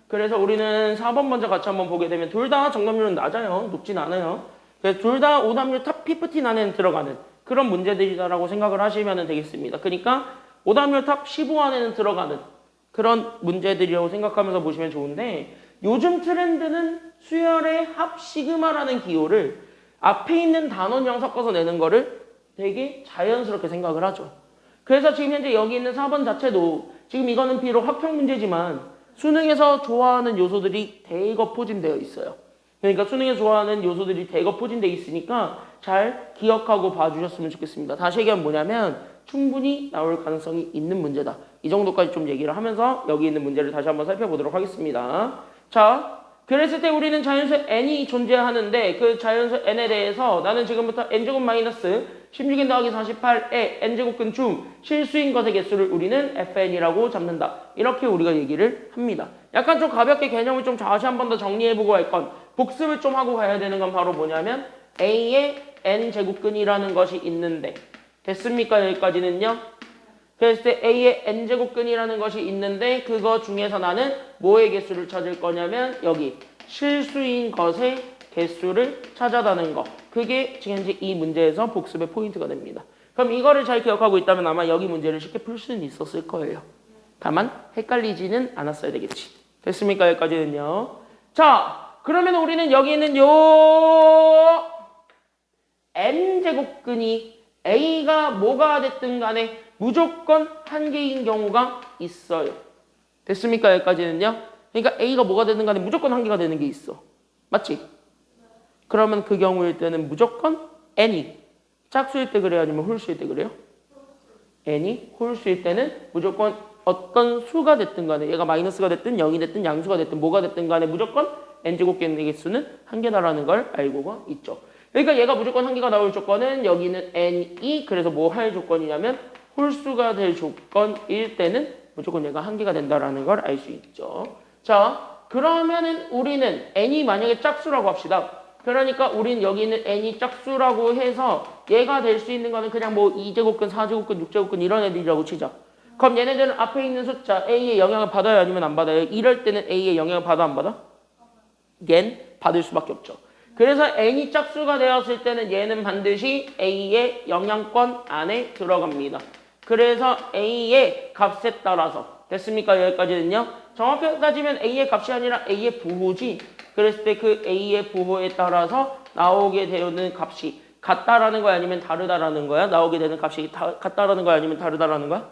그래서 우리는 4번 먼저 같이 한번 보게 되면 둘 다 정답률은 낮아요. 높진 않아요. 그래서 둘 다 오답률 탑 15 안에 들어가는 그런 문제들이다라고 생각을 하시면 되겠습니다. 그러니까 오답률 탑 15 안에는 들어가는 그런 문제들이라고 생각하면서 보시면 좋은데 요즘 트렌드는 수열의 합 시그마라는 기호를 앞에 있는 단원형 섞어서 내는 거를 되게 자연스럽게 생각을 하죠. 그래서 지금 현재 여기 있는 4번 자체도 지금 이거는 비록 학평 문제지만 수능에서 좋아하는 요소들이 대거 포진되어 있어요. 그러니까 수능에서 좋아하는 요소들이 대거 포진되어 있으니까 잘 기억하고 봐주셨으면 좋겠습니다. 다시 얘기하면 뭐냐면 충분히 나올 가능성이 있는 문제다. 이 정도까지 좀 얘기를 하면서 여기 있는 문제를 다시 한번 살펴보도록 하겠습니다. 자, 그랬을 때 우리는 자연수 n이 존재하는데 그 자연수 n에 대해서 나는 지금부터 n제곱 마이너스 16n 더하기 48의 n제곱근 중 실수인 것의 개수를 우리는 fn이라고 잡는다. 이렇게 우리가 얘기를 합니다. 약간 좀 가볍게 개념을 좀 다시 한 번 더 정리해보고 할 건 복습을 좀 하고 가야 되는 건 바로 뭐냐면 a의 n제곱근이라는 것이 있는데 됐습니까? 여기까지는요? 그랬을 때 a의 n제곱근이라는 것이 있는데 그거 중에서 나는 뭐의 개수를 찾을 거냐면 여기 실수인 것의 개수를 찾아다는 거. 그게 지금 현재 이 문제에서 복습의 포인트가 됩니다. 그럼 이거를 잘 기억하고 있다면 아마 여기 문제를 쉽게 풀 수는 있었을 거예요. 다만 헷갈리지는 않았어야 되겠지. 됐습니까? 여기까지는요. 자, 그러면 우리는 여기 있는 요 n제곱근이 a가 뭐가 됐든 간에 무조건 한 개인 경우가 있어요. 됐습니까? 여기까지는요. 그러니까 a가 뭐가 되든 간에 무조건 한 개가 되는 게 있어. 맞지? 그러면 그 경우일 때는 무조건 n이 짝수일 때 그래요? 아니면 홀수일 때 그래요? n이 홀수일 때는 무조건 어떤 수가 됐든 간에 얘가 마이너스가 됐든 0이 됐든 양수가 됐든 뭐가 됐든 간에 무조건 n제곱근의 개수는 한 개다라는 걸 알고가 있죠. 그러니까 얘가 무조건 한 개가 나올 조건은 여기는 n이 그래서 뭐 할 조건이냐면 홀수가 될 조건일 때는 무조건 얘가 한 개가 된다라는 걸 알 수 있죠. 자, 그러면은 우리는 n이 만약에 짝수라고 합시다. 그러니까 우린 여기 있는 n이 짝수라고 해서 얘가 될 수 있는 거는 그냥 뭐 2제곱근, 4제곱근, 6제곱근 이런 애들이라고 치자. 그럼 얘네들은 앞에 있는 숫자 a의 영향을 받아요? 아니면 안 받아요? 이럴 때는 a의 영향을 받아 안 받아? 얜 받을 수밖에 없죠. 그래서 n이 짝수가 되었을 때는 얘는 반드시 a의 영향권 안에 들어갑니다. 그래서 a의 값에 따라서 됐습니까? 여기까지는요. 정확하게 따지면 a의 값이 아니라 a의 부호지. 그랬을 때 그 a의 부호에 따라서 나오게 되는 값이 같다라는 거야? 아니면 다르다라는 거야? 나오게 되는 값이 같다라는 거야? 아니면 다르다라는 거야?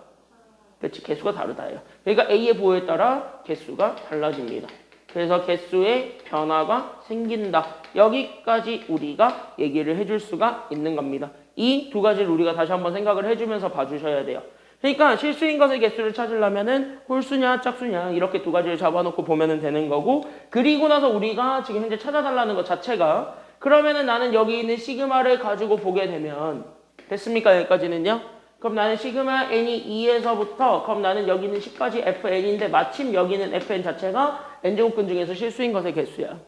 그렇지. 개수가 다르다예요. 그러니까 a의 부호에 따라 개수가 달라집니다. 그래서 개수의 변화가 생긴다. 여기까지 우리가 얘기를 해줄 수가 있는 겁니다. 이 두 가지를 우리가 다시 한번 생각을 해주면서 봐주셔야 돼요. 그러니까 실수인 것의 개수를 찾으려면은 홀수냐 짝수냐 이렇게 두 가지를 잡아놓고 보면 되는 거고 그리고 나서 우리가 지금 현재 찾아달라는 것 자체가 그러면은 나는 여기 있는 시그마를 가지고 보게 되면 됐습니까? 여기까지는요? 그럼 나는 시그마 n이 2에서부터 그럼 나는 여기 있는 10까지 fn인데 마침 여기는 fn 자체가 n제곱근 중에서 실수인 것의 개수야.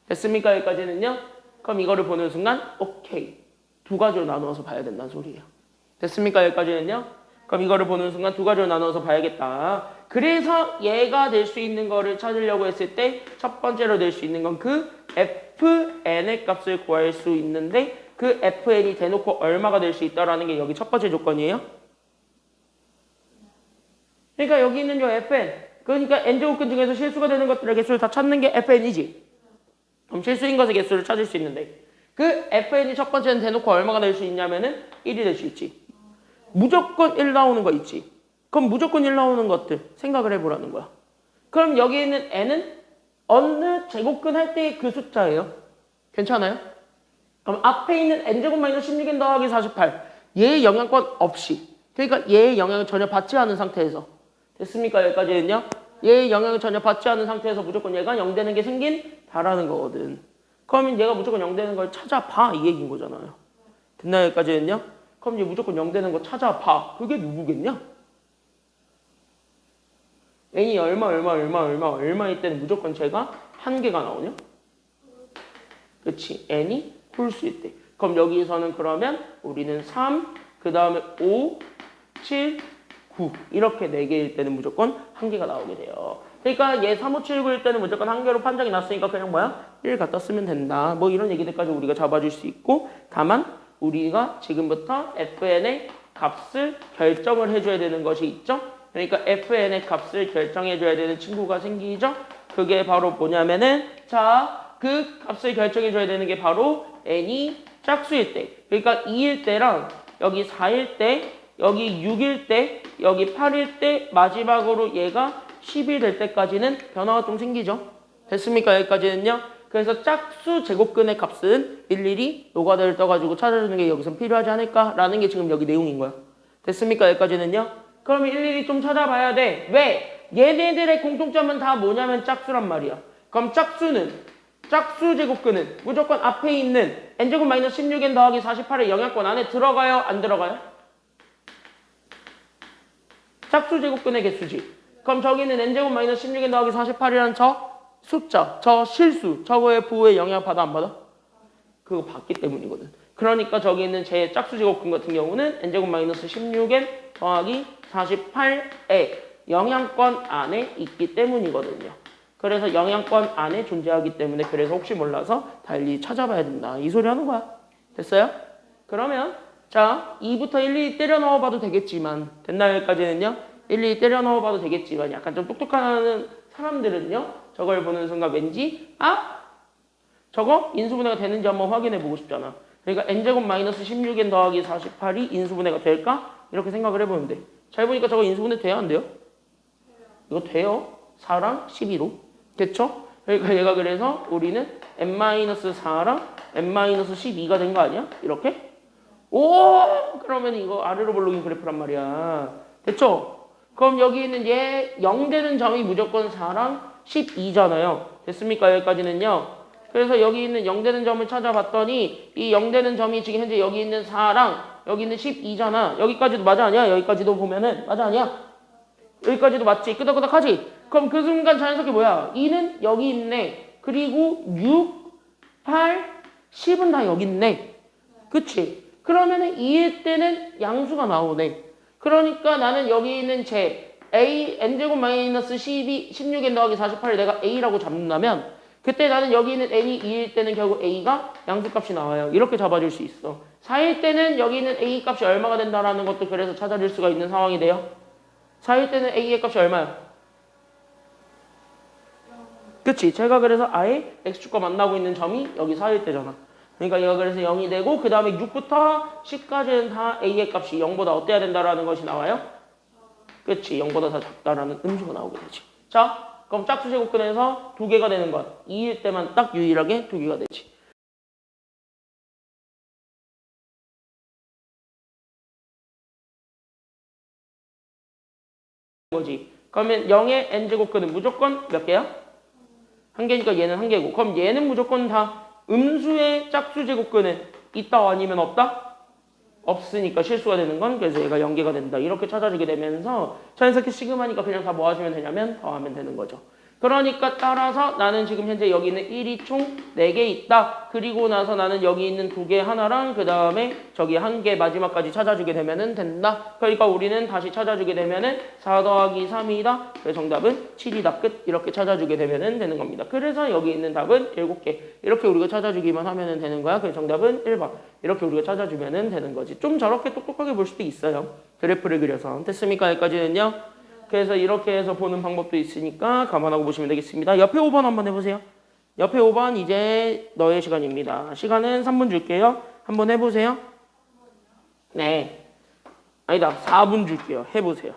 됐습니까? 여기까지는요? 그럼 이거를 보는 순간 오케이. 두 가지로 나누어서 봐야 된다는 소리예요. 됐습니까? 여기까지는요? 그럼 이거를 보는 순간 두 가지로 나눠서 봐야겠다. 그래서 얘가 될 수 있는 거를 찾으려고 했을 때 첫 번째로 낼 수 있는 건 그 fn의 값을 구할 수 있는데 그 fn이 대놓고 얼마가 될 수 있다라는 게 여기 첫 번째 조건이에요. 그러니까 여기 있는 요 fn 그러니까 n제곱근 중에서 실수가 되는 것들의 개수를 다 찾는 게 fn이지. 그럼 실수인 것의 개수를 찾을 수 있는데 그 fn이 첫 번째는 대놓고 얼마가 될 수 있냐면은 1이 될 수 있지. 무조건 1 나오는 거 있지. 그럼 무조건 1 나오는 것들 생각을 해보라는 거야. 그럼 여기 있는 n은 어느 제곱근 할 때의 그 숫자예요. 괜찮아요? 그럼 앞에 있는 n제곱 마이너스 16n 더하기 48 얘의 영향권 없이 그러니까 얘의 영향을 전혀 받지 않은 상태에서 됐습니까? 여기까지는요. 얘의 영향을 전혀 받지 않은 상태에서 무조건 얘가 0 되는 게 생긴다라는 거거든. 그러면 얘가 무조건 0 되는 걸 찾아봐 이 얘기인 거잖아요. 됐나요? 여기까지는요. 그럼 얘 무조건 0 되는 거 찾아봐. 그게 누구겠냐? n이 얼마일 때는 무조건 제가 한 개가 나오냐? 그렇지. n이 홀수일 때. 그럼 여기서는 그러면 우리는 3, 그 다음에 5, 7, 9 이렇게 4개일 때는 무조건 한 개가 나오게 돼요. 그러니까 얘 3, 5, 7, 9일 때는 무조건 한 개로 판정이 났으니까 그냥 뭐야? 1 갖다 쓰면 된다. 뭐 이런 얘기들까지 우리가 잡아줄 수 있고, 다만 우리가 지금부터 fn의 값을 결정을 해줘야 되는 것이 있죠. 그러니까 fn의 값을 결정해줘야 되는 친구가 생기죠. 그게 바로 뭐냐면은 자, 그 값을 결정해줘야 되는 게 바로 n이 짝수일 때, 그러니까 2일 때랑 여기 4일 때, 여기 6일 때, 여기 8일 때, 마지막으로 얘가 10이 될 때까지는 변화가 좀 생기죠. 됐습니까? 여기까지는요. 그래서 짝수 제곱근의 값은 일일이 노가다를 떠가지고 찾아주는 게 여기서 필요하지 않을까라는 게 지금 여기 내용인 거야. 됐습니까? 여기까지는요. 그러면 일일이 좀 찾아봐야 돼. 왜? 얘네들의 공통점은 다 뭐냐면 짝수란 말이야. 그럼 짝수 제곱근은 무조건 앞에 있는 n제곱 마이너스 16n 더하기 48의 영향권 안에 들어가요? 안 들어가요? 짝수 제곱근의 개수지. 그럼 저기는 n제곱 마이너스 16n 더하기 48이라는 저 숫자, 저 실수, 저거의 부호의 영향 받아 안 받아? 그거 받기 때문이거든. 그러니까 저기 있는 제 짝수 제곱근 같은 경우는 n제곱 마이너스 16n 더하기 48의 영향권 안에 있기 때문이거든요. 그래서 영향권 안에 존재하기 때문에 그래서 혹시 몰라서 다 일일이 찾아봐야 된다. 이 소리 하는 거야. 됐어요? 그러면 자 2부터 일일이 때려 넣어봐도 되겠지만 됐나요? 여기까지는요? 일일이 때려 넣어봐도 되겠지만 약간 좀 똑똑한 사람들은요. 저걸 보는 순간 왠지 저거 인수분해가 되는지 한번 확인해보고 싶잖아. 그러니까 n제곱 마이너스 16n 더하기 48이 인수분해가 될까? 이렇게 생각을 해보면 돼. 잘 보니까 저거 인수분해 돼야 안 돼요? 이거 돼요. 4랑 12로. 됐죠? 그러니까 얘가 그래서 우리는 n-4랑 n-12가 된 거 아니야? 이렇게? 오! 그러면 이거 아래로 볼록인 그래프란 말이야. 됐죠? 그럼 여기 있는 얘 0 되는 점이 무조건 4랑 12잖아요. 됐습니까? 여기까지는요. 그래서 여기 있는 0 되는 점을 찾아봤더니 이 0 되는 점이 지금 현재 여기 있는 4랑 여기 있는 12잖아. 여기까지도 맞아 아니야? 여기까지도 보면은 맞아 아니야? 여기까지도 맞지? 끄덕끄덕하지? 그럼 그 순간 자연스럽게 뭐야? 2는 여기 있네. 그리고 6, 8, 10은 다 여기 있네. 그치? 그러면은 2일 때는 양수가 나오네. 그러니까 나는 여기 있는 제 a n제곱 마이너스 12, 16n 더하기 48을 내가 a라고 잡는다면 그때 나는 여기 있는 n이 2일 때는 결국 a가 양수값이 나와요. 이렇게 잡아줄 수 있어. 4일 때는 여기 있는 a 값이 얼마가 된다라는 것도 그래서 찾아줄 수가 있는 상황이 돼요. 4일 때는 a의 값이 얼마야? 그치? 제가 그래서 아예 x축과 만나고 있는 점이 여기 4일 때잖아. 그러니까 얘가 그래서 0이 되고 그 다음에 6부터 10까지는 다 a의 값이 0보다 어때야 된다라는 것이 나와요? 그치? 0보다 다 작다라는 음수가 나오게 되지. 자, 그럼 짝수 제곱근에서 2개가 되는 것. 2일 때만 딱 유일하게 2개가 되지. 거지. 그러면 0의 n제곱근은 무조건 몇 개야? 한 개니까 얘는 한 개고. 그럼 얘는 무조건 다 음수의 짝수 제곱근은 있다 아니면 없다? 없으니까 실수가 되는 건 그래서 얘가 연계가 된다. 이렇게 찾아주게 되면서 자연스럽게 시그마니까 그냥 다 뭐 하시면 되냐면 더하면 되는 거죠. 그러니까 따라서 나는 지금 현재 여기 있는 1이 총 4개 있다. 그리고 나서 나는 여기 있는 2개 하나랑 그 다음에 저기 1개 마지막까지 찾아주게 되면은 된다. 그러니까 우리는 다시 찾아주게 되면은 4 더하기 3이다. 그래서 정답은 7이다. 끝. 이렇게 찾아주게 되면은 되는 겁니다. 그래서 여기 있는 답은 7개. 이렇게 우리가 찾아주기만 하면은 되는 거야. 그래서 정답은 1번. 이렇게 우리가 찾아주면은 되는 거지. 좀 저렇게 똑똑하게 볼 수도 있어요. 그래프를 그려서. 됐습니까? 여기까지는요. 그래서 이렇게 해서 보는 방법도 있으니까 감안하고 보시면 되겠습니다. 옆에 5번 한번 해보세요. 옆에 5번 이제 너의 시간입니다. 시간은 3분 줄게요. 한번 해보세요. 네. 아니다. 4분 줄게요. 해보세요.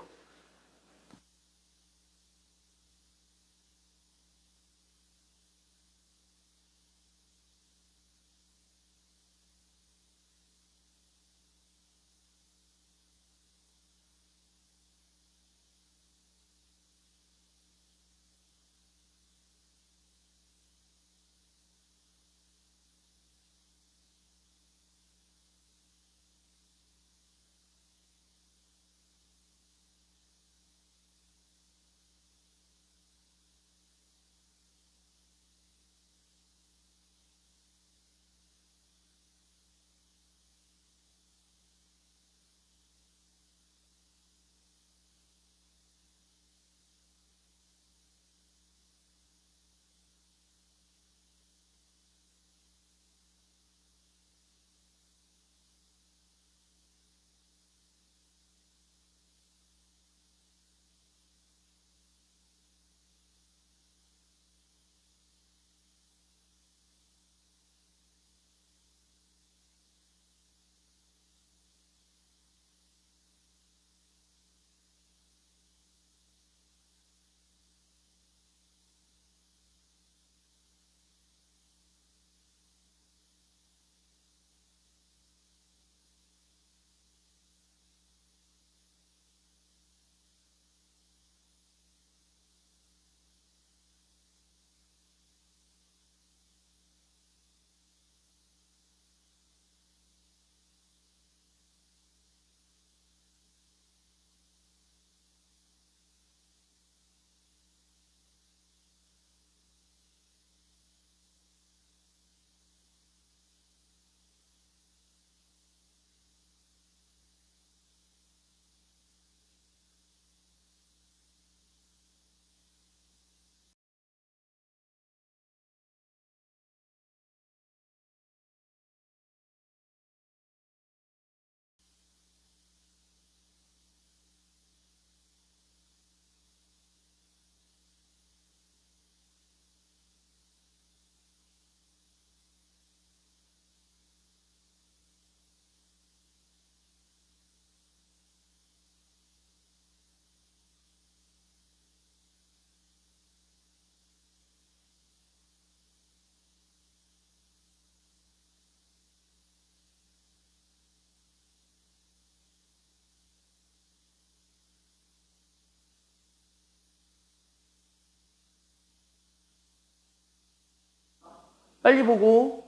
빨리 보고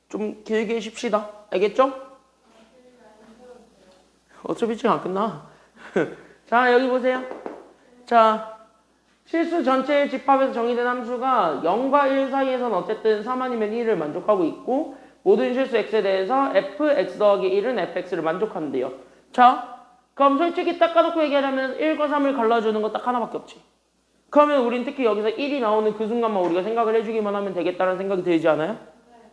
좀 길게 쉽시다. 알겠죠? 어차피 지금 안 끝나. 자, 여기 보세요. 자, 실수 전체의 집합에서 정의된 함수가 0과 1 사이에서는 어쨌든 3 아니면 1을 만족하고 있고 모든 실수 x에 대해서 f x 더하기 1은 fx를 만족하는데요. 자, 그럼 솔직히 딱 까놓고 얘기하자면 1과 3을 갈라주는 거 딱 하나밖에 없지. 그러면 우린 특히 여기서 1이 나오는 그 순간만 우리가 생각을 해주기만 하면 되겠다는 생각이 들지 않아요?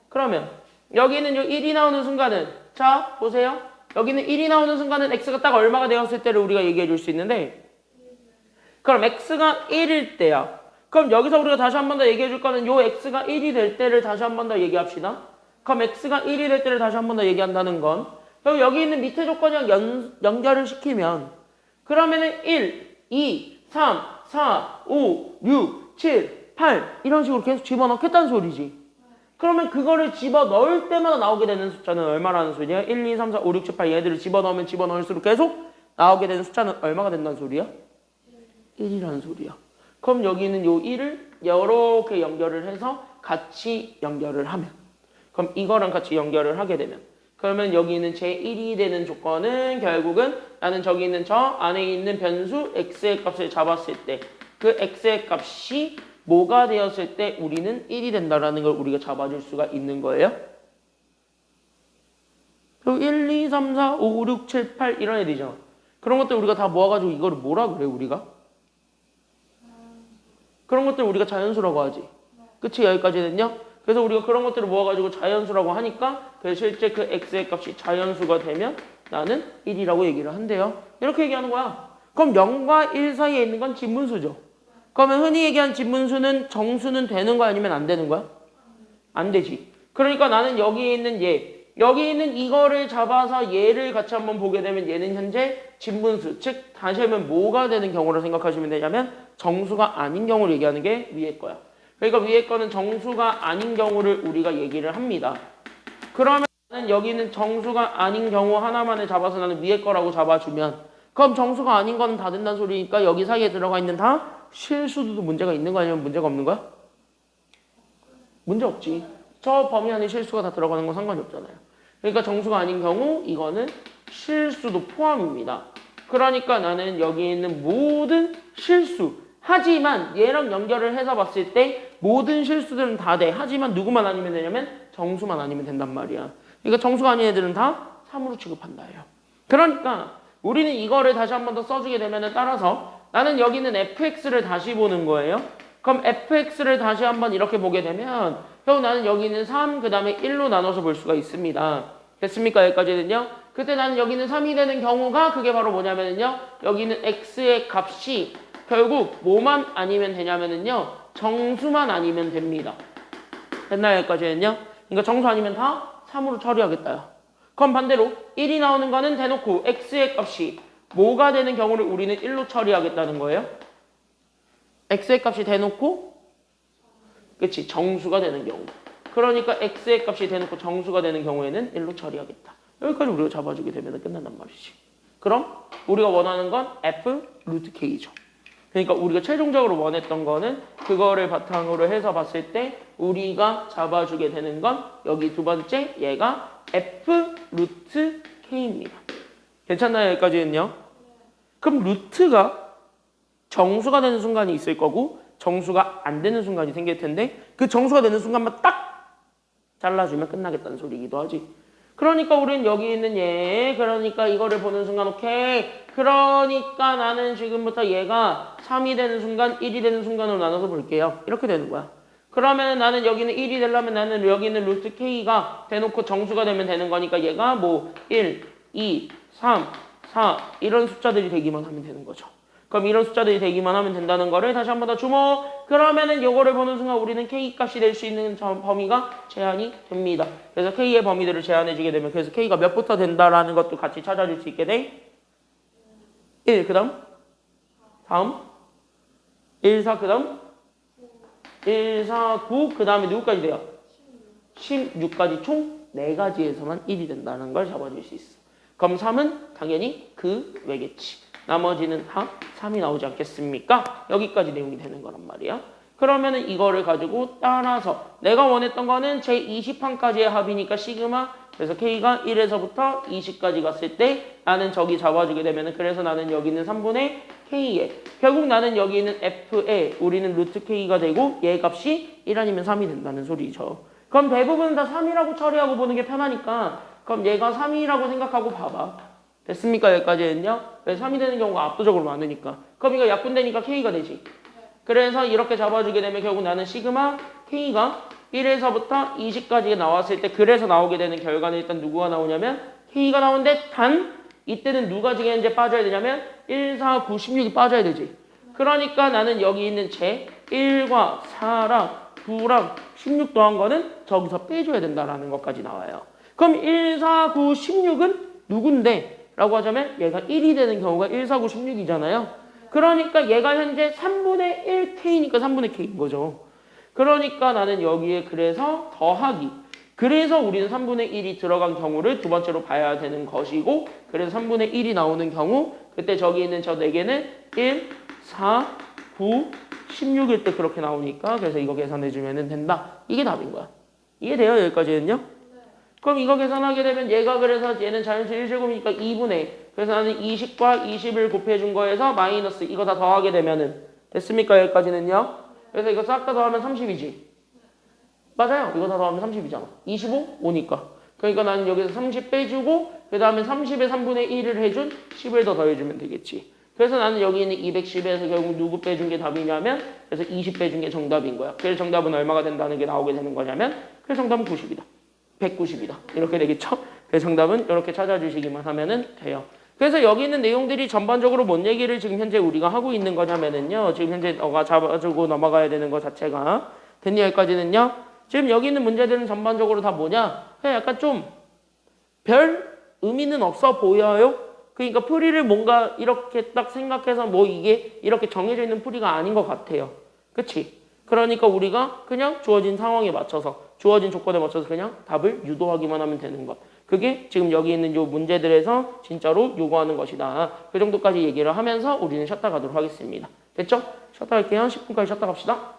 그러면 여기는 요 1이 나오는 순간은 자 보세요. 여기는 1이 나오는 순간은 x가 딱 얼마가 되었을 때를 우리가 얘기해 줄 수 있는데 그럼 x가 1일 때야. 그럼 여기서 우리가 다시 한 번 더 얘기해 줄 거는 요 x가 1이 될 때를 다시 한 번 더 얘기합시다. 그럼 x가 1이 될 때를 다시 한 번 더 얘기한다는 건 그럼 여기 있는 밑에 조건이랑 연결을 시키면 그러면은 1, 2, 3, 4, 5, 6, 7, 8 이런 식으로 계속 집어넣겠다는 소리지. 그러면 그거를 집어넣을 때마다 나오게 되는 숫자는 얼마라는 소리야? 1, 2, 3, 4, 5, 6, 7, 8 얘들을 집어넣으면 집어넣을수록 계속 나오게 되는 숫자는 얼마가 된다는 소리야? 1이라는 소리야. 그럼 여기는 요 1을 이렇게 연결을 해서 같이 연결을 하면 그럼 이거랑 같이 연결을 하게 되면 그러면 여기 있는 제1이 되는 조건은 결국은 나는 저기 있는 저 안에 있는 변수 x의 값을 잡았을 때 그 x의 값이 뭐가 되었을 때 우리는 1이 된다라는 걸 우리가 잡아줄 수가 있는 거예요. 그리고 1, 2, 3, 4, 5, 6, 7, 8 이런 애들이잖아. 그런 것들 우리가 다 모아가지고 이거를 뭐라 그래 우리가? 그런 것들 우리가 자연수라고 하지. 그치 여기까지는요? 그래서 우리가 그런 것들을 모아가지고 자연수라고 하니까 그 실제 그 x의 값이 자연수가 되면 나는 1이라고 얘기를 한대요. 이렇게 얘기하는 거야. 그럼 0과 1 사이에 있는 건 진분수죠. 그러면 흔히 얘기한 진분수는 정수는 되는 거야 아니면 안 되는 거야? 안 되지. 그러니까 나는 여기 있는 얘, 여기 있는 이거를 잡아서 얘를 같이 한번 보게 되면 얘는 현재 진분수, 즉 다시 하면 뭐가 되는 경우를 생각하시면 되냐면 정수가 아닌 경우를 얘기하는 게 위에 거야. 그러니까 위에 거는 정수가 아닌 경우를 우리가 얘기를 합니다. 그러면 여기는 정수가 아닌 경우 하나만을 잡아서 나는 위에 거라고 잡아주면 그럼 정수가 아닌 거는 다 된다는 소리니까 여기 사이에 들어가 있는 다 실수도 문제가 있는 거 아니면 문제가 없는 거야? 문제 없지. 저 범위 안에 실수가 다 들어가는 건 상관이 없잖아요. 그러니까 정수가 아닌 경우 이거는 실수도 포함입니다. 그러니까 나는 여기 있는 모든 실수 하지만 얘랑 연결을 해서 봤을 때 모든 실수들은 다 돼. 하지만 누구만 아니면 되냐면 정수만 아니면 된단 말이야. 그러니까 정수가 아닌 애들은 다 3으로 취급한다예요. 그러니까 우리는 이거를 다시 한 번 더 써주게 되면 따라서 나는 여기는 fx를 다시 보는 거예요. 그럼 fx를 다시 한번 이렇게 보게 되면 나는 여기 있는 3, 그 다음에 1로 나눠서 볼 수가 있습니다. 됐습니까? 여기까지는요. 그때 나는 여기는 3이 되는 경우가 그게 바로 뭐냐면요. 여기는 x의 값이 결국 뭐만 아니면 되냐면요. 정수만 아니면 됩니다. 됐나요? 여기까지는요. 그러니까 정수 아니면 다 3으로 처리하겠다요. 그럼 반대로 1이 나오는 거는 대놓고 x의 값이 뭐가 되는 경우를 우리는 1로 처리하겠다는 거예요. x의 값이 대놓고 그치 정수가 되는 경우. 그러니까 x의 값이 대놓고 정수가 되는 경우에는 1로 처리하겠다. 여기까지 우리가 잡아주게 되면 끝난단 말이지. 그럼 우리가 원하는 건 f 루트 k죠. 그러니까 우리가 최종적으로 원했던 거는 그거를 바탕으로 해서 봤을 때 우리가 잡아주게 되는 건 여기 두 번째 얘가 f 루트 k입니다. 괜찮나요? 여기까지는요? 그럼 루트가 정수가 되는 순간이 있을 거고 정수가 안 되는 순간이 생길 텐데 그 정수가 되는 순간만 딱 잘라주면 끝나겠다는 소리이기도 하지. 그러니까 우리는 여기 있는 얘 그러니까 이거를 보는 순간 오케이 그러니까 나는 지금부터 얘가 3이 되는 순간 1이 되는 순간으로 나눠서 볼게요. 이렇게 되는 거야. 그러면 나는 여기는 1이 되려면 나는 여기 있는 루트 k가 대놓고 정수가 되면 되는 거니까 얘가 뭐 1, 2, 3, 4 이런 숫자들이 되기만 하면 되는 거죠. 그럼 이런 숫자들이 되기만 하면 된다는 거를 다시 한 번 더 주목. 그러면은 요거를 보는 순간 우리는 k 값이 될 수 있는 범위가 제한이 됩니다. 그래서 k의 범위들을 제한해 주게 되면 그래서 k가 몇부터 된다라는 것도 같이 찾아줄 수 있게 돼. 1 그다음 1, 4 그다음 1, 4, 9 그다음에 누구까지 돼요? 16까지 총 4가지에서만 1이 된다는 걸 잡아줄 수 있어. 그럼 3은 당연히 그 외겠지. 나머지는 다 3이 나오지 않겠습니까? 여기까지 내용이 되는 거란 말이야. 그러면은 이거를 가지고 따라서 내가 원했던 거는 제 20항까지의 합이니까 시그마. 그래서 K가 1에서부터 20까지 갔을 때 나는 저기 잡아주게 되면은 그래서 나는 여기 있는 3분의 K에 결국 나는 여기 있는 F에 우리는 루트 K가 되고 얘 값이 1 아니면 3이 된다는 소리죠. 그럼 대부분 다 3이라고 처리하고 보는 게 편하니까 그럼 얘가 3이라고 생각하고 봐봐. 됐습니까? 여기까지는요. 그래서 3이 되는 경우가 압도적으로 많으니까. 그럼 이거 약분되니까 K가 되지. 그래서 이렇게 잡아주게 되면 결국 나는 시그마 K가 1에서부터 20까지 나왔을 때 그래서 나오게 되는 결과는 일단 누구가 나오냐면 K가 나오는데 단 이때는 누가 지금 현재 빠져야 되냐면 1, 4, 9, 16이 빠져야 되지. 그러니까 나는 여기 있는 제 1과 4랑 9랑 16 더한 거는 저기서 빼줘야 된다라는 것까지 나와요. 그럼 1, 4, 9, 16은 누군데? 라고 하자면 얘가 1이 되는 경우가 1, 4, 9, 16이잖아요. 그러니까 얘가 현재 3분의 1K니까 3분의 K인 거죠. 그러니까 나는 여기에 그래서 더하기. 그래서 우리는 3분의 1이 들어간 경우를 두 번째로 봐야 되는 것이고 그래서 3분의 1이 나오는 경우 그때 저기 있는 저 4개는 1, 4, 9, 16일 때 그렇게 나오니까 그래서 이거 계산해주면 된다. 이게 답인 거야. 이해돼요? 여기까지는요? 그럼 이거 계산하게 되면 얘가 그래서 얘는 자연수 1제곱이니까 2분의 그래서 나는 20과 20을 곱해준 거에서 마이너스 이거 다 더하게 되면은 됐습니까? 여기까지는요? 그래서 이거 싹 다 더하면 30이지. 맞아요. 이거 다 더하면 30이잖아. 25? 5니까. 그러니까 나는 여기서 30 빼주고 그 다음에 30에 3분의 1을 해준 10을 더 더해주면 되겠지. 그래서 나는 여기 있는 210에서 결국 누구 빼준 게 답이냐면 그래서 20 빼준 게 정답인 거야. 그래서 정답은 얼마가 된다는 게 나오게 되는 거냐면 그래서 정답은 90이다. 190이다. 이렇게 되겠죠? 그래서 정답은 이렇게 찾아주시기만 하면은 돼요. 그래서 여기 있는 내용들이 전반적으로 뭔 얘기를 지금 현재 우리가 하고 있는 거냐면은요. 지금 현재 너가 잡아주고 넘어가야 되는 것 자체가 됐니? 여기까지는요. 지금 여기 있는 문제들은 전반적으로 다 뭐냐? 그냥 약간 좀 별 의미는 없어 보여요. 그러니까 풀이를 뭔가 이렇게 딱 생각해서 뭐 이게 이렇게 정해져 있는 풀이가 아닌 것 같아요. 그치? 그러니까 우리가 그냥 주어진 상황에 맞춰서 주어진 조건에 맞춰서 그냥 답을 유도하기만 하면 되는 것. 그게 지금 여기 있는 요 문제들에서 진짜로 요구하는 것이다. 그 정도까지 얘기를 하면서 우리는 쉬었다 가도록 하겠습니다. 됐죠? 쉬었다 갈게요. 10분까지 쉬었다 갑시다.